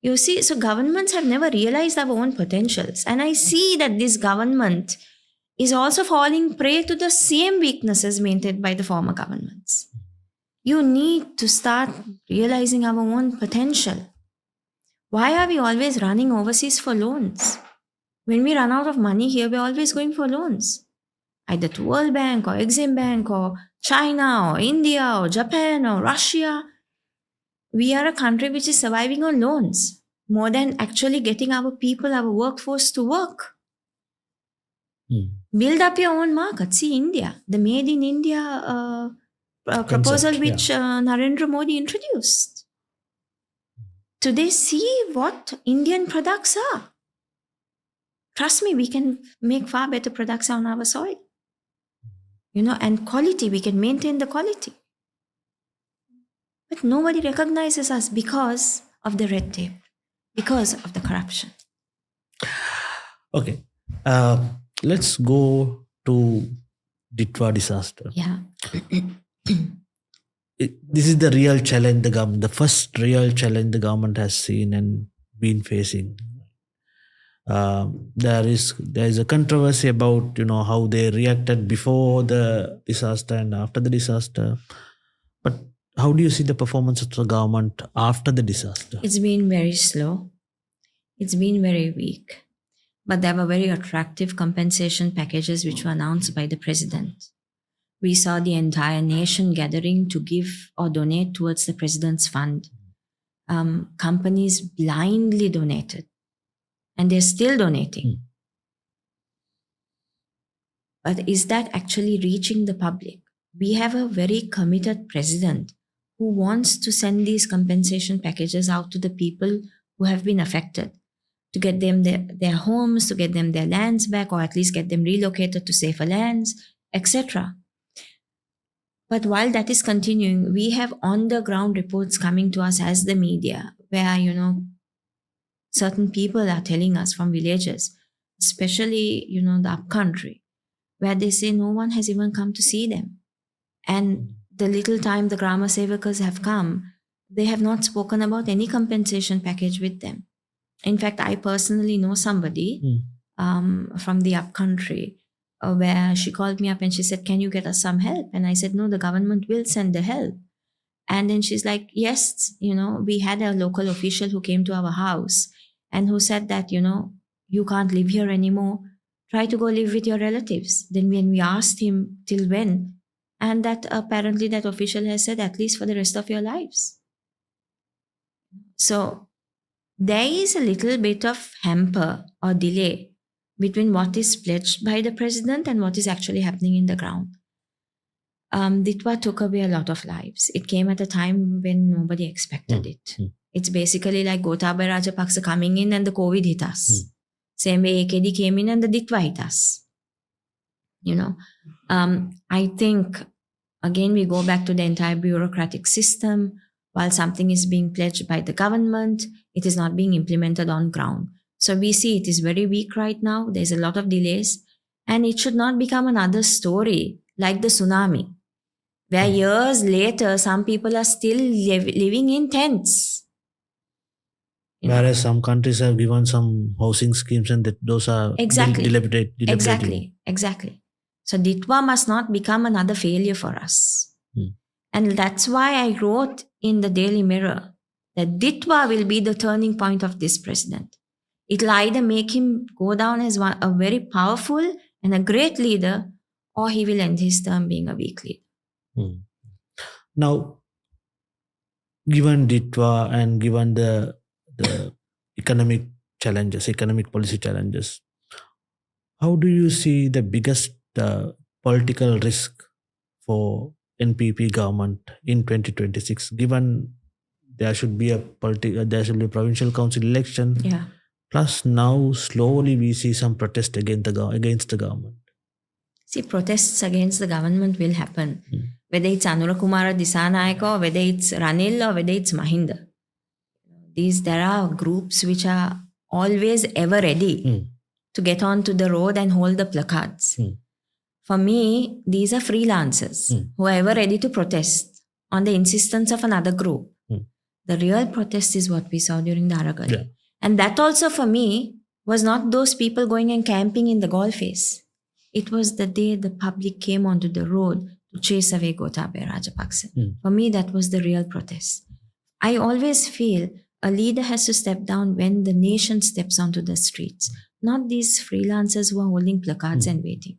You see, so governments have never realized our own potentials. And I see that this government is also falling prey to the same weaknesses maintained by the former governments. You need to start realizing our own potential. Why are we always running overseas for loans? When we run out of money here, we're always going for loans. Either to World Bank or Exim Bank or China or India or Japan or Russia. We are a country which is surviving on loans more than actually getting our people, our workforce to work. Build up your own market. See India, the Made in India proposal Concept, which Narendra Modi introduced. Today, see what Indian products are. Trust me, we can make far better products on our soil. And quality, we can maintain the quality. But nobody recognizes us because of the red tape, because of the corruption. Okay. Let's go to Ditwa disaster. Yeah. This is the real challenge the first real challenge the government has seen and been facing. There is a controversy about how they reacted before the disaster and after the disaster. But how do you see the performance of the government after the disaster? It's been very slow. It's been very weak. But there were very attractive compensation packages which were announced by the president. We saw the entire nation gathering to give or donate towards the president's fund. Companies blindly donated, and they're still donating. But is that actually reaching the public? We have a very committed president who wants to send these compensation packages out to the people who have been affected, to get them their homes, to get them their lands back, or at least get them relocated to safer lands, etc. But while that is continuing, we have on-the-ground reports coming to us as the media, where, certain people are telling us from villages, especially, the upcountry, where they say no one has even come to see them. And the little time the Grama Sevakas have come, they have not spoken about any compensation package with them. In fact, I personally know somebody from the upcountry where she called me up and she said, "Can you get us some help?" And I said, "No, the government will send the help." And then she's like, "Yes, we had a local official who came to our house and who said that, you can't live here anymore. Try to go live with your relatives." Then when we asked him till when, and that apparently that official has said at least for the rest of your lives. So there is a little bit of hamper or delay between what is pledged by the president and what is actually happening in the ground. Ditwa took away a lot of lives. It came at a time when nobody expected it. It's basically like Gotabaya Rajapaksa coming in and the COVID hit us. Same way AKD came in and the Ditwa hit us. I think, again, we go back to the entire bureaucratic system. While something is being pledged by the government, it is not being implemented on ground. So we see it is very weak right now. There's a lot of delays. And it should not become another story like the tsunami, where years later, some people are still living in tents. Whereas some countries have given some housing schemes and those are dilapidated. Exactly. So Ditwa must not become another failure for us. And that's why I wrote in the Daily Mirror that Ditwa will be the turning point of this president. It'll either make him go down as a very powerful and a great leader, or he will end his term being a weak leader. Now, given Ditwa and given the economic policy challenges, how do you see the biggest political risk for NPP government in 2026? Given there should be a provincial council election. Yeah. Plus, now slowly we see some protest against the government. See, protests against the government will happen, whether it's Anura Kumara Dissanayake or whether it's Ranil or whether it's Mahinda. There are groups which are always ever ready to get onto the road and hold the placards. For me, these are freelancers who are ever ready to protest on the insistence of another group. The real protest is what we saw during the Aragali. Yeah. And that also for me was not those people going and camping in the golf face. It was the day the public came onto the road to chase away Gotabaya Rajapaksa. For me, that was the real protest. I always feel a leader has to step down when the nation steps onto the streets, not these freelancers who are holding placards and waiting.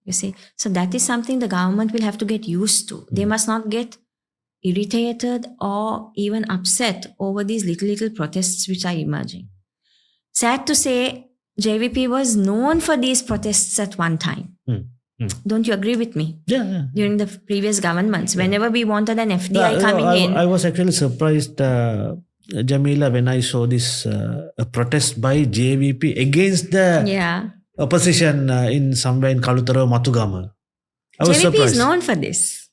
You see, so that is something the government will have to get used to. They must not get irritated or even upset over these little protests which are emerging. Sad to say, JVP was known for these protests at one time. Don't you agree with me? Yeah. During the previous governments, whenever we wanted an FDI coming in. I was actually surprised, Jamila, when I saw this a protest by JVP against the opposition in somewhere in Kalutara, Matugama. I was JVP surprised. is known for this.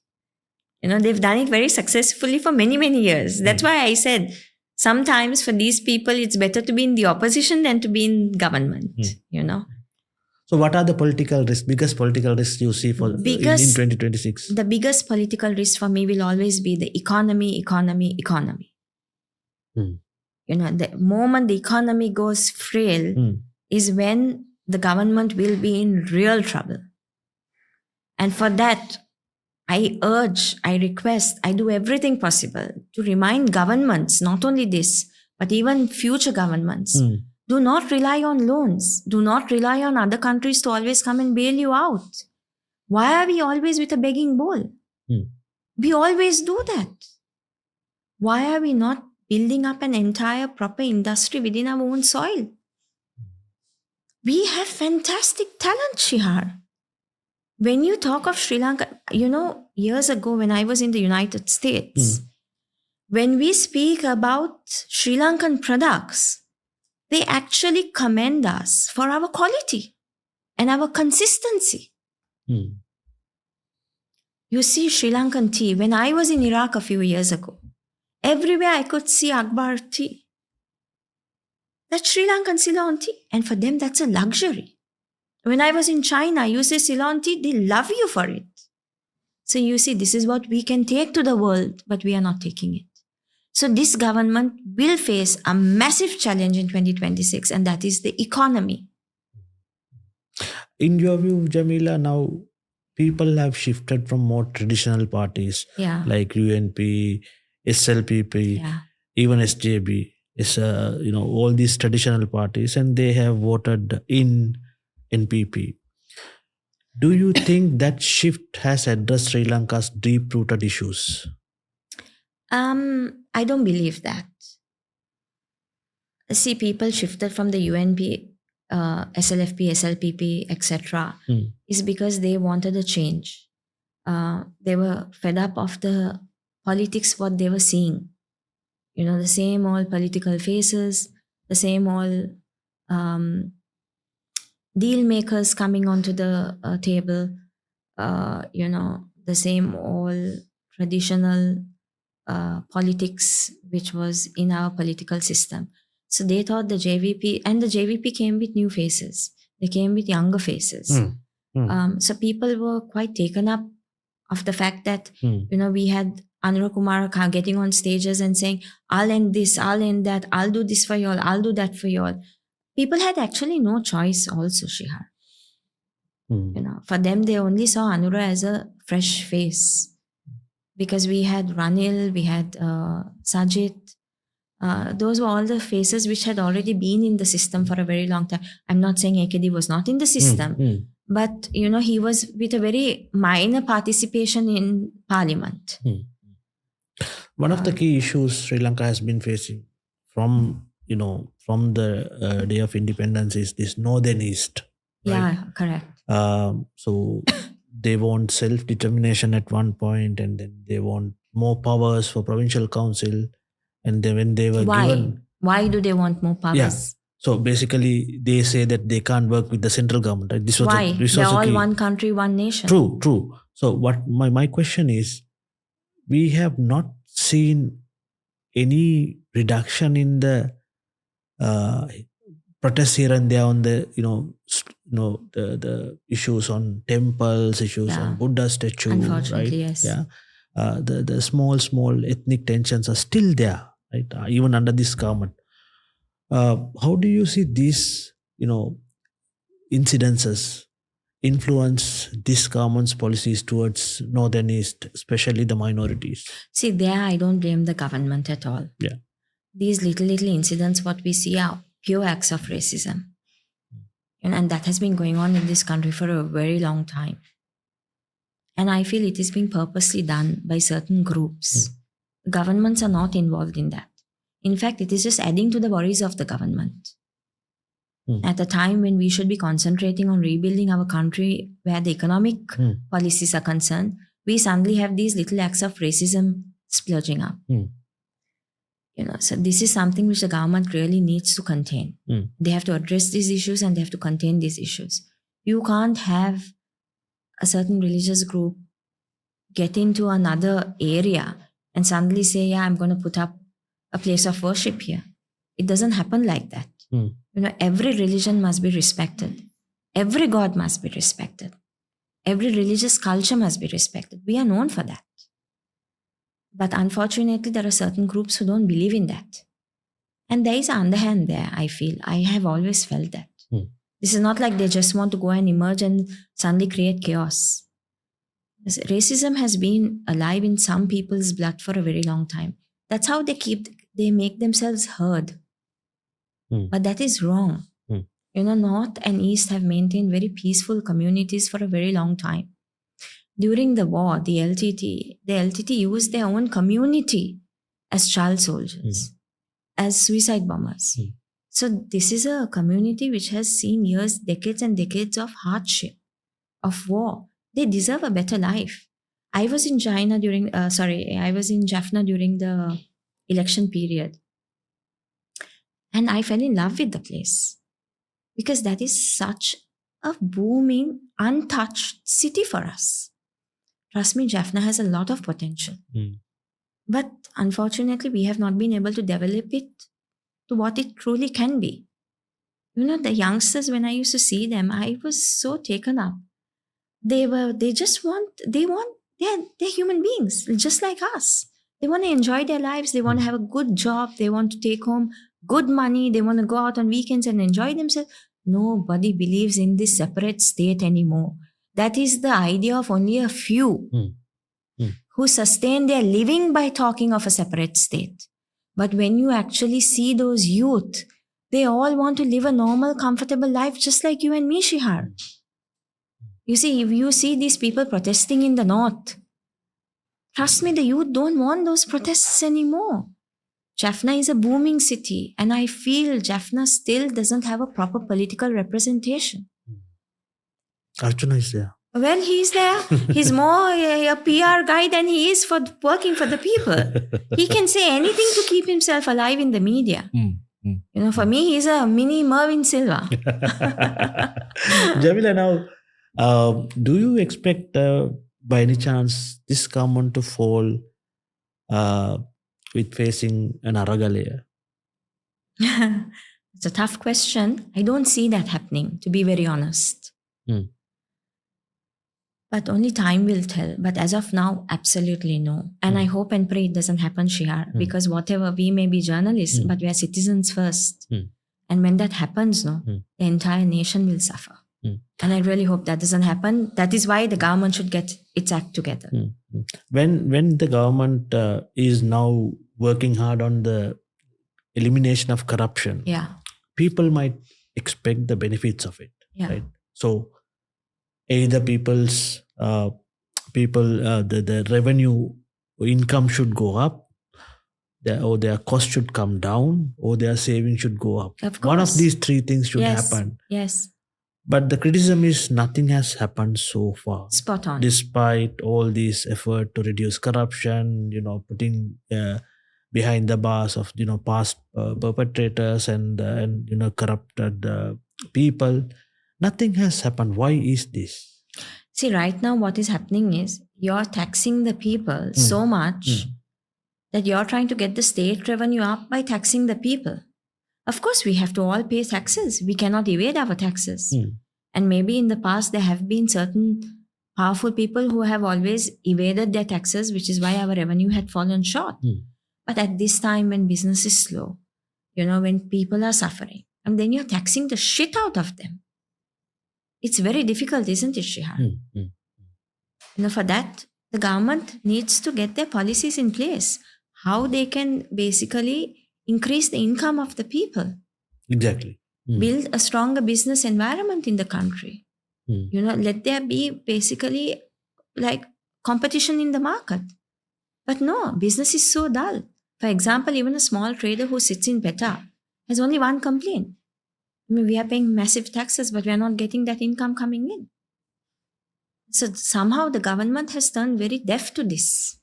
They've done it very successfully for many, many years. That's why I said sometimes for these people, it's better to be in the opposition than to be in government, So what are the biggest political risks you see for in 2026? The biggest political risk for me will always be the economy. The moment the economy goes frail is when the government will be in real trouble. And for that, I urge, I request, I do everything possible to remind governments, not only this, but even future governments, do not rely on loans. Do not rely on other countries to always come and bail you out. Why are we always with a begging bowl? We always do that. Why are we not building up an entire proper industry within our own soil? We have fantastic talent, Shihar. When you talk of Sri Lanka, years ago when I was in the United States, when we speak about Sri Lankan products, they actually commend us for our quality and our consistency. You see Sri Lankan tea. When I was in Iraq a few years ago, everywhere I could see Akbar tea. That's Sri Lankan Ceylon tea. And for them, that's a luxury. When I was in China, you say Ceylon tea, they love you for it. So you see, this is what we can take to the world, but we are not taking it. So this government will face a massive challenge in 2026, and that is the economy. In your view, Jamila, now people have shifted from more traditional parties like UNP, SLPP, even SJB. All these traditional parties, and they have voted in NPP. Do you think that shift has addressed Sri Lanka's deep-rooted issues? I don't believe that. See, people shifted from the UNP, SLFP, SLPP, etc. is because they wanted a change. They were fed up of the politics, what they were seeing. The same old political faces, the same old deal makers coming onto the table, the same old traditional politics which was in our political system. So they thought the JVP came with new faces. They came with younger faces. So people were quite taken up of the fact that, we had Anura Kumara getting on stages and saying, I'll end this, I'll end that, I'll do this for you all, I'll do that for you all. People had actually no choice also, Shihar. For them, they only saw Anura as a fresh face. Because we had Ranil, we had Sajid. Those were all the faces which had already been in the system for a very long time. I'm not saying AKD was not in the system, but, he was with a very minor participation in parliament. One of the key issues Sri Lanka has been facing from the day of independence is this northern east. Right? Yeah, correct. So they want self-determination at one point, and then they want more powers for provincial council. And then when they were given... Why do they want more powers? Yeah. So basically, they say that they can't work with the central government. Right? Why? They're all one country, one nation. True. So what my question is, we have not seen any reduction in the protests here and there on the the issues on temples, issues on Buddha statue. Unfortunately, right? yes. Yeah. The small ethnic tensions are still there, right? Even under this government. How do you see these incidences influence this government's policies towards Northern East, especially the minorities? See, there I don't blame the government at all. Yeah. These little incidents, what we see are pure acts of racism. And that has been going on in this country for a very long time. And I feel it is being purposely done by certain groups. Governments are not involved in that. In fact, it is just adding to the worries of the government. At a time when we should be concentrating on rebuilding our country where the economic policies are concerned, we suddenly have these little acts of racism splurging up. So this is something which the government really needs to contain. They have to address these issues and they have to contain these issues. You can't have a certain religious group get into another area and suddenly say, yeah, I'm going to put up a place of worship here. It doesn't happen like that. Every religion must be respected. Every God must be respected. Every religious culture must be respected. We are known for that. But unfortunately, there are certain groups who don't believe in that. And there is an underhand there, I feel. I have always felt that. This is not like they just want to go and emerge and suddenly create chaos. Racism has been alive in some people's blood for a very long time. That's how they make themselves heard. But that is wrong. North and East have maintained very peaceful communities for a very long time. During the war, the LTT used their own community as child soldiers, as suicide bombers. So this is a community which has seen years, decades and decades of hardship, of war. They deserve a better life. I was in Jaffna during the election period. And I fell in love with the place because that is such a booming, untouched city for us. Trust me, Jaffna has a lot of potential. But unfortunately, we have not been able to develop it to what it truly can be. The youngsters, when I used to see them, I was so taken up. They're human beings, just like us. They want to enjoy their lives. They want to have a good job. They want to take home good money. They want to go out on weekends and enjoy themselves. Nobody believes in this separate state anymore. That is the idea of only a few who sustain their living by talking of a separate state. But when you actually see those youth, they all want to live a normal, comfortable life just like you and me, Shihar. You see, if you see these people protesting in the north, trust me, the youth don't want those protests anymore. Jaffna is a booming city, and I feel Jaffna still doesn't have a proper political representation. Arjuna is there. Well, he's there. He's more a PR guy than he is for working for the people. He can say anything to keep himself alive in the media. For me, he's a mini Mervyn Silva. Jamila, now, do you expect by any chance this government to fall with facing an Aragalaya? It's a tough question. I don't see that happening, to be very honest. But only time will tell. But as of now, absolutely no. And I hope and pray it doesn't happen, Shihar, because whatever, we may be journalists, but we are citizens first. And when that happens, the entire nation will suffer. And I really hope that doesn't happen. That is why the government should get its act together. When the government is now working hard on the elimination of corruption, people might expect the benefits of it. Right? So either the revenue income should go up, or their cost should come down, or their savings should go up. One of these three things should happen. Yes. But the criticism is nothing has happened so far. Spot on. Despite all this effort to reduce corruption, putting behind the bars of past perpetrators and corrupted people, nothing has happened. Why is this? See, right now what is happening is you're taxing the people so much that you're trying to get the state revenue up by taxing the people. Of course, we have to all pay taxes. We cannot evade our taxes. And maybe in the past, there have been certain powerful people who have always evaded their taxes, which is why our revenue had fallen short. But at this time, when business is slow, when people are suffering, and then you're taxing the shit out of them. It's very difficult, isn't it, Shihar? For that, the government needs to get their policies in place. How they can basically increase the income of the people. Exactly. Build a stronger business environment in the country. Let there be basically like competition in the market. But no, business is so dull. For example, even a small trader who sits in Peta has only one complaint. I mean, we are paying massive taxes, but we are not getting that income coming in. So somehow the government has turned very deaf to this.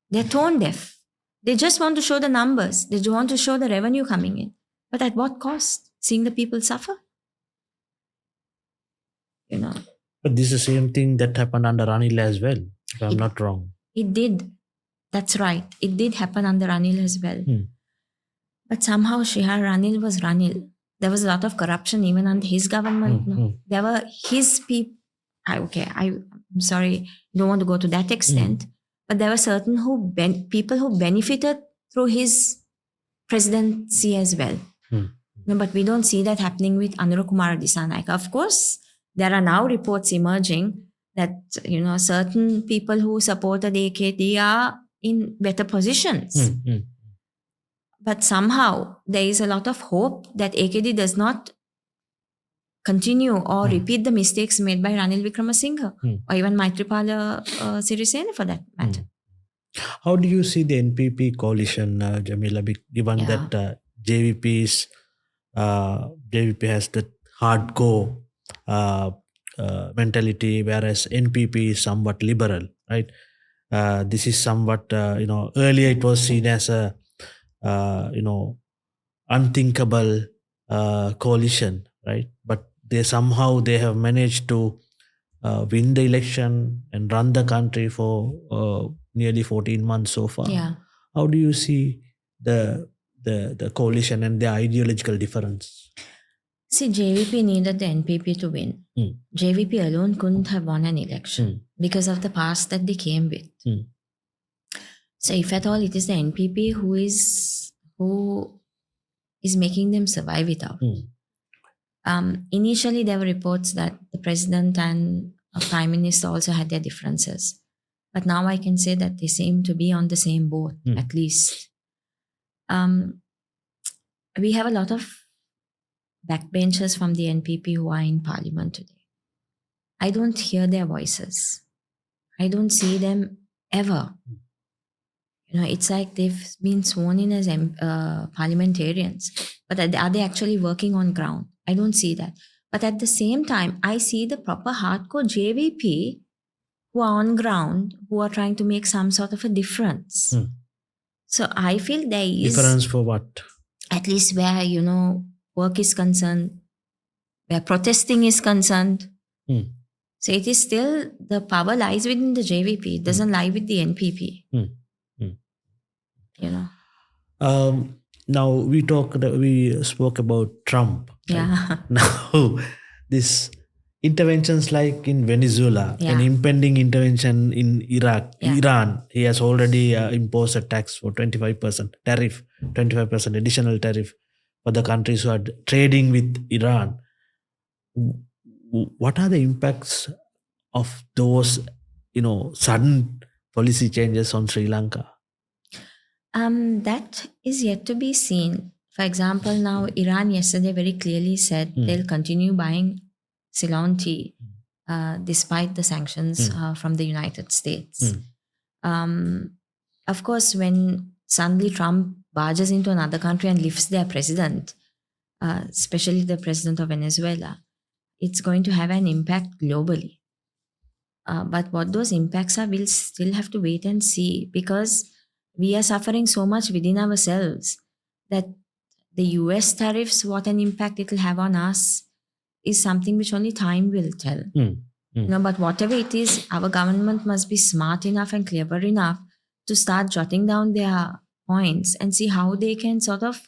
They're tone deaf. They just want to show the numbers. They want to show the revenue coming in. But at what cost? Seeing the people suffer? You know. But this is the same thing that happened under Ranil as well, if I'm not wrong. It did. That's right. It did happen under Ranil as well. But somehow Shihar Ranil was Ranil. There was a lot of corruption even under his government. No? There were his people. I'm sorry, don't want to go to that extent. But there were certain people who benefited through his presidency as well. No, but we don't see that happening with Anura Kumara Dissanayake. Of course, there are now reports emerging that, you know, certain people who supported AKD are in better positions. But somehow there is a lot of hope that AKD does not continue or repeat the mistakes made by Ranil Wickremesinghe or even Maithripala Sirisena for that matter. How do you see the NPP coalition, Jamila, given that JVP has the hardcore mentality, whereas NPP is somewhat liberal, right? This is somewhat, earlier it was seen as a, unthinkable coalition, right? But they have managed to win the election and run the country for nearly 14 months so far. Yeah. How do you see the coalition and the ideological difference? See, JVP needed the NPP to win. JVP alone couldn't have won an election because of the past that they came with. So if at all it is the NPP who is making them survive it out. Initially, there were reports that the president and prime minister also had their differences. But now I can say that they seem to be on the same boat, at least. We have a lot of backbenchers from the NPP who are in parliament today. I don't hear their voices. I don't see them ever. You know, it's like they've been sworn in as parliamentarians. But are they actually working on ground? I don't see that. But at the same time, I see the proper hardcore JVP who are on ground, who are trying to make some sort of a difference. So I feel there is... Difference for what? At least where, you know, work is concerned, where protesting is concerned. So it is still, the power lies within the JVP. It doesn't lie with the NPP. You know. Now we spoke about Trump. Right? Yeah. Now this interventions like in Venezuela, an impending intervention in Iran, he has already imposed a tax for 25% tariff, 25% additional tariff for the countries who are trading with Iran. What are the impacts of those, sudden policy changes on Sri Lanka? That is yet to be seen. For example, now Iran yesterday very clearly said they'll continue buying Ceylon tea despite the sanctions from the United States. Of course, when suddenly Trump barges into another country and lifts their president, especially the president of Venezuela, it's going to have an impact globally. But what those impacts are, we'll still have to wait and see, because we are suffering so much within ourselves that the US tariffs, what an impact it will have on us, is something which only time will tell. But whatever it is, our government must be smart enough and clever enough to start jotting down their points and see how they can sort of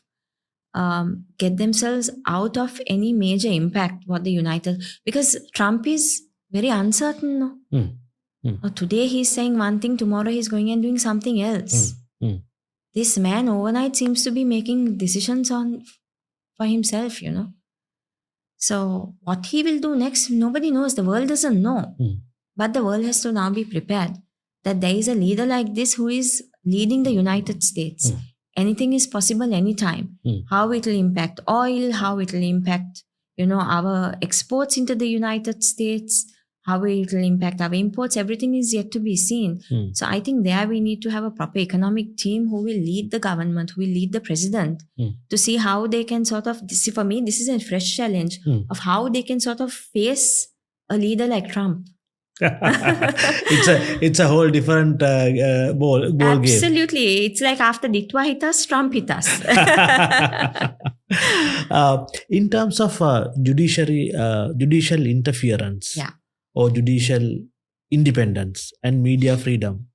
get themselves out of any major impact because Trump is very uncertain. Today he's saying one thing, tomorrow he's going and doing something else. This man overnight seems to be making decisions for himself, So what he will do next, nobody knows. The world doesn't know. But the world has to now be prepared that there is a leader like this who is leading the United States. Anything is possible anytime. How it will impact oil, how it will impact, our exports into the United States, how it will impact our imports, everything is yet to be seen. So I think there we need to have a proper economic team who will lead the government, who will lead the president to see how they can sort of, for me, this is a fresh challenge of how they can sort of face a leader like Trump. It's a whole different ball game. Absolutely. It's like after Ditto hit us, Trump hit us. In terms of judicial interference or judicial independence and media freedom,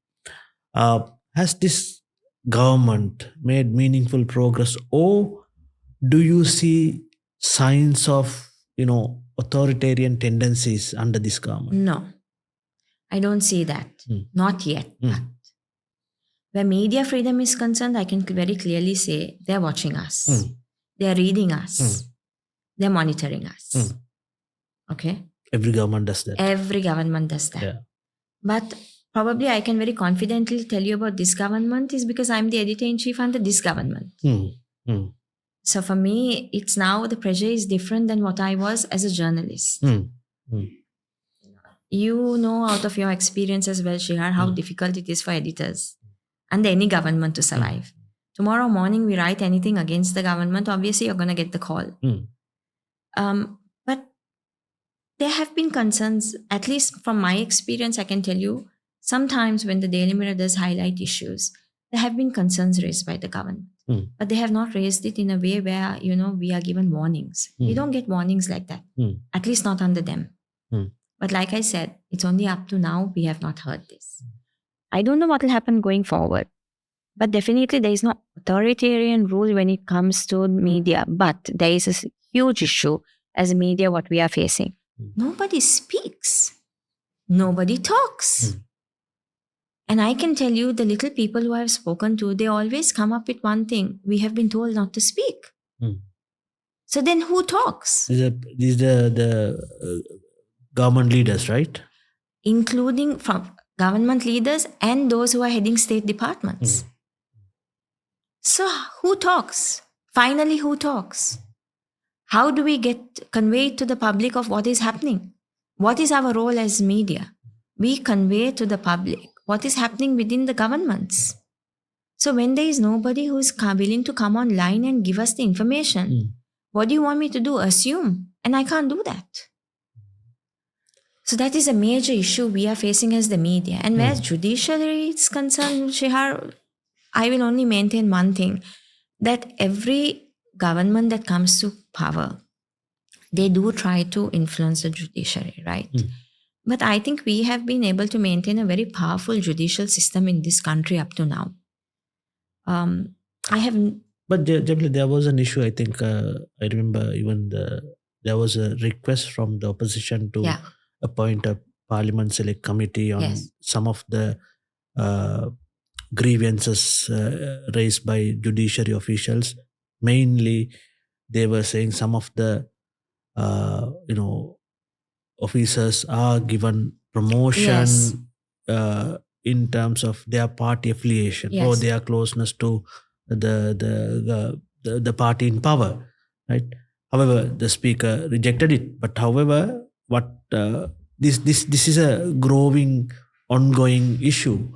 has this government made meaningful progress, or do you see signs of authoritarian tendencies under this government? No, I don't see that. Not yet. But where media freedom is concerned, I can very clearly say they're watching us. They're reading us. They're monitoring us. Okay? Every government does that. Every government does that. Yeah. But probably I can very confidently tell you about this government is because I'm the editor-in-chief under this government. So for me, it's now the pressure is different than what I was as a journalist. You know out of your experience as well, Shihar, how difficult it is for editors under any government to survive. Tomorrow morning, we write anything against the government, obviously you're going to get the call. But there have been concerns, at least from my experience, I can tell you, sometimes when the Daily Mirror does highlight issues, there have been concerns raised by the government. But they have not raised it in a way where, we are given warnings. We don't get warnings like that, at least not under them. But like I said, it's only up to now, we have not heard this. I don't know what will happen going forward. But definitely there is no authoritarian rule when it comes to media. But there is a huge issue as media, what we are facing. Nobody speaks. Nobody talks. And I can tell you, the little people who I have spoken to, they always come up with one thing. We have been told not to speak. So then who talks? These are the government leaders, right? Including from government leaders and those who are heading state departments. So who talks? Finally, who talks? How do we get conveyed to the public of what is happening? What is our role as media? We convey to the public what is happening within the governments. So when there is nobody who is willing to come online and give us the information, what do you want me to do? Assume? And I can't do that. So that is a major issue we are facing as the media. And where judiciary is concerned, Shihar, I will only maintain one thing, that every government that comes to power, they do try to influence the judiciary, right? But I think we have been able to maintain a very powerful judicial system in this country up to now. But Jamila, there was an issue, I think, I remember even there was a request from the opposition to appoint a parliament select committee on some of the grievances raised by judiciary officials. Mainly, they were saying some of the officers are given promotion in terms of their party affiliation or their closeness to the party in power, right? However, the speaker rejected it. But however, this is a growing, ongoing issue.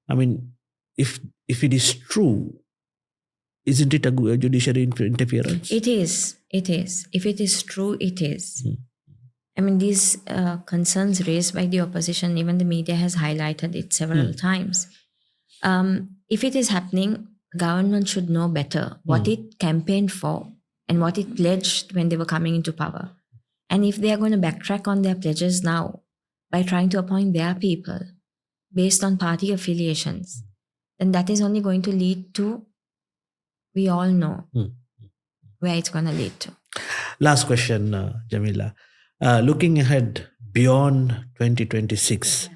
I mean, if it is true, isn't it a judiciary interference? It is. If it is true, it is. I mean, these concerns raised by the opposition, even the media has highlighted it several times. If it is happening, government should know better what it campaigned for and what it pledged when they were coming into power. And if they are going to backtrack on their pledges now by trying to appoint their people based on party affiliations, then that is only going to lead to, we all know where it's going to lead to. Last question, Jamila. Looking ahead beyond 2026,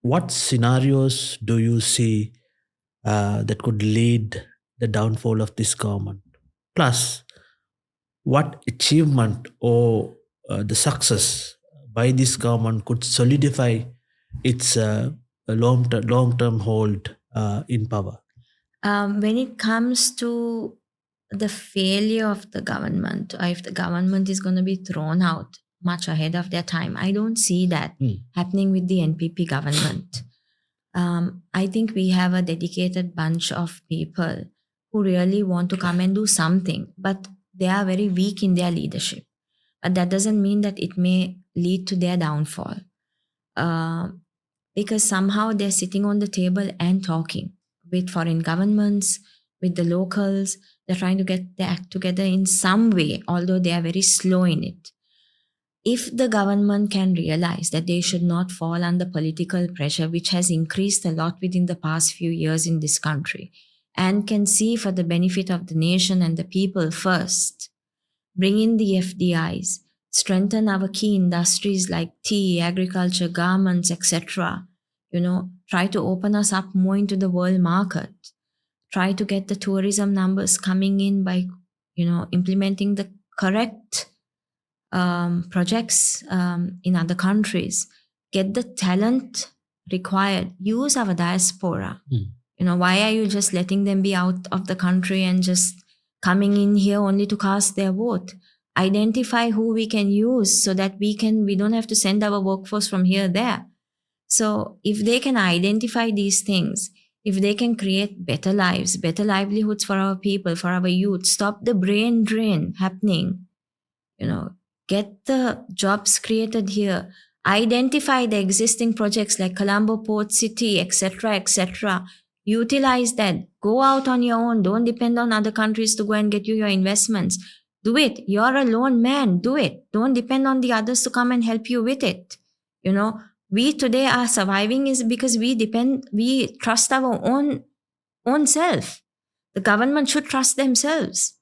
what scenarios do you see that could lead the downfall of this government? Plus, what achievement or the success by this government could solidify its long-term hold in power? When it comes to the failure of the government, or if the government is going to be thrown out, much ahead of their time. I don't see that happening with the NPP government. I think we have a dedicated bunch of people who really want to come and do something, but they are very weak in their leadership. But that doesn't mean that it may lead to their downfall. Because somehow they're sitting on the table and talking with foreign governments, with the locals. They're trying to get their act together in some way, although they are very slow in it. If the government can realize that they should not fall under political pressure, which has increased a lot within the past few years in this country, and can see for the benefit of the nation and the people first, bring in the FDIs, strengthen our key industries like tea, agriculture, garments, etc. Try to open us up more into the world market. Try to get the tourism numbers coming in by, implementing the correct projects in other countries. Get the talent required. Use our diaspora. Why are you just letting them be out of the country and just coming in here only to cast their vote? Identify who we can use so that we don't have to send our workforce from here there. So if they can identify these things, if they can create better lives, better livelihoods for our people, for our youth, stop the brain drain happening, get the jobs created here, identify the existing projects like Colombo Port City, etc., utilize that. Go out on your own. Don't depend on other countries to go and get you your investments. Do it. You're a lone man. Do it. Don't depend on the others to come and help you with it. We today are surviving is because we trust our own self. The government should trust themselves.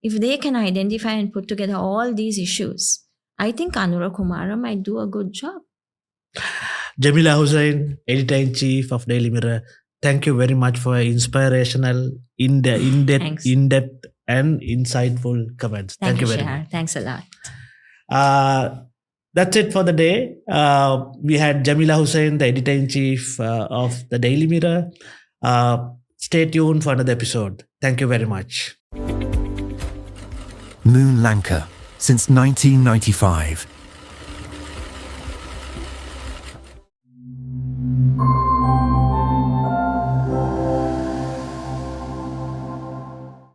If they can identify and put together all these issues, I think Anura Kumara might do a good job. Jamila Hussain, Editor-in-Chief of Daily Mirror, thank you very much for inspirational, in-depth and insightful comments. Thank you very Shihar. much. Thanks a lot. That's it for the day. We had Jamila Hussain, the Editor-in-Chief of the Daily Mirror. Stay tuned for another episode. Thank you very much. Sri Lanka, since 1995.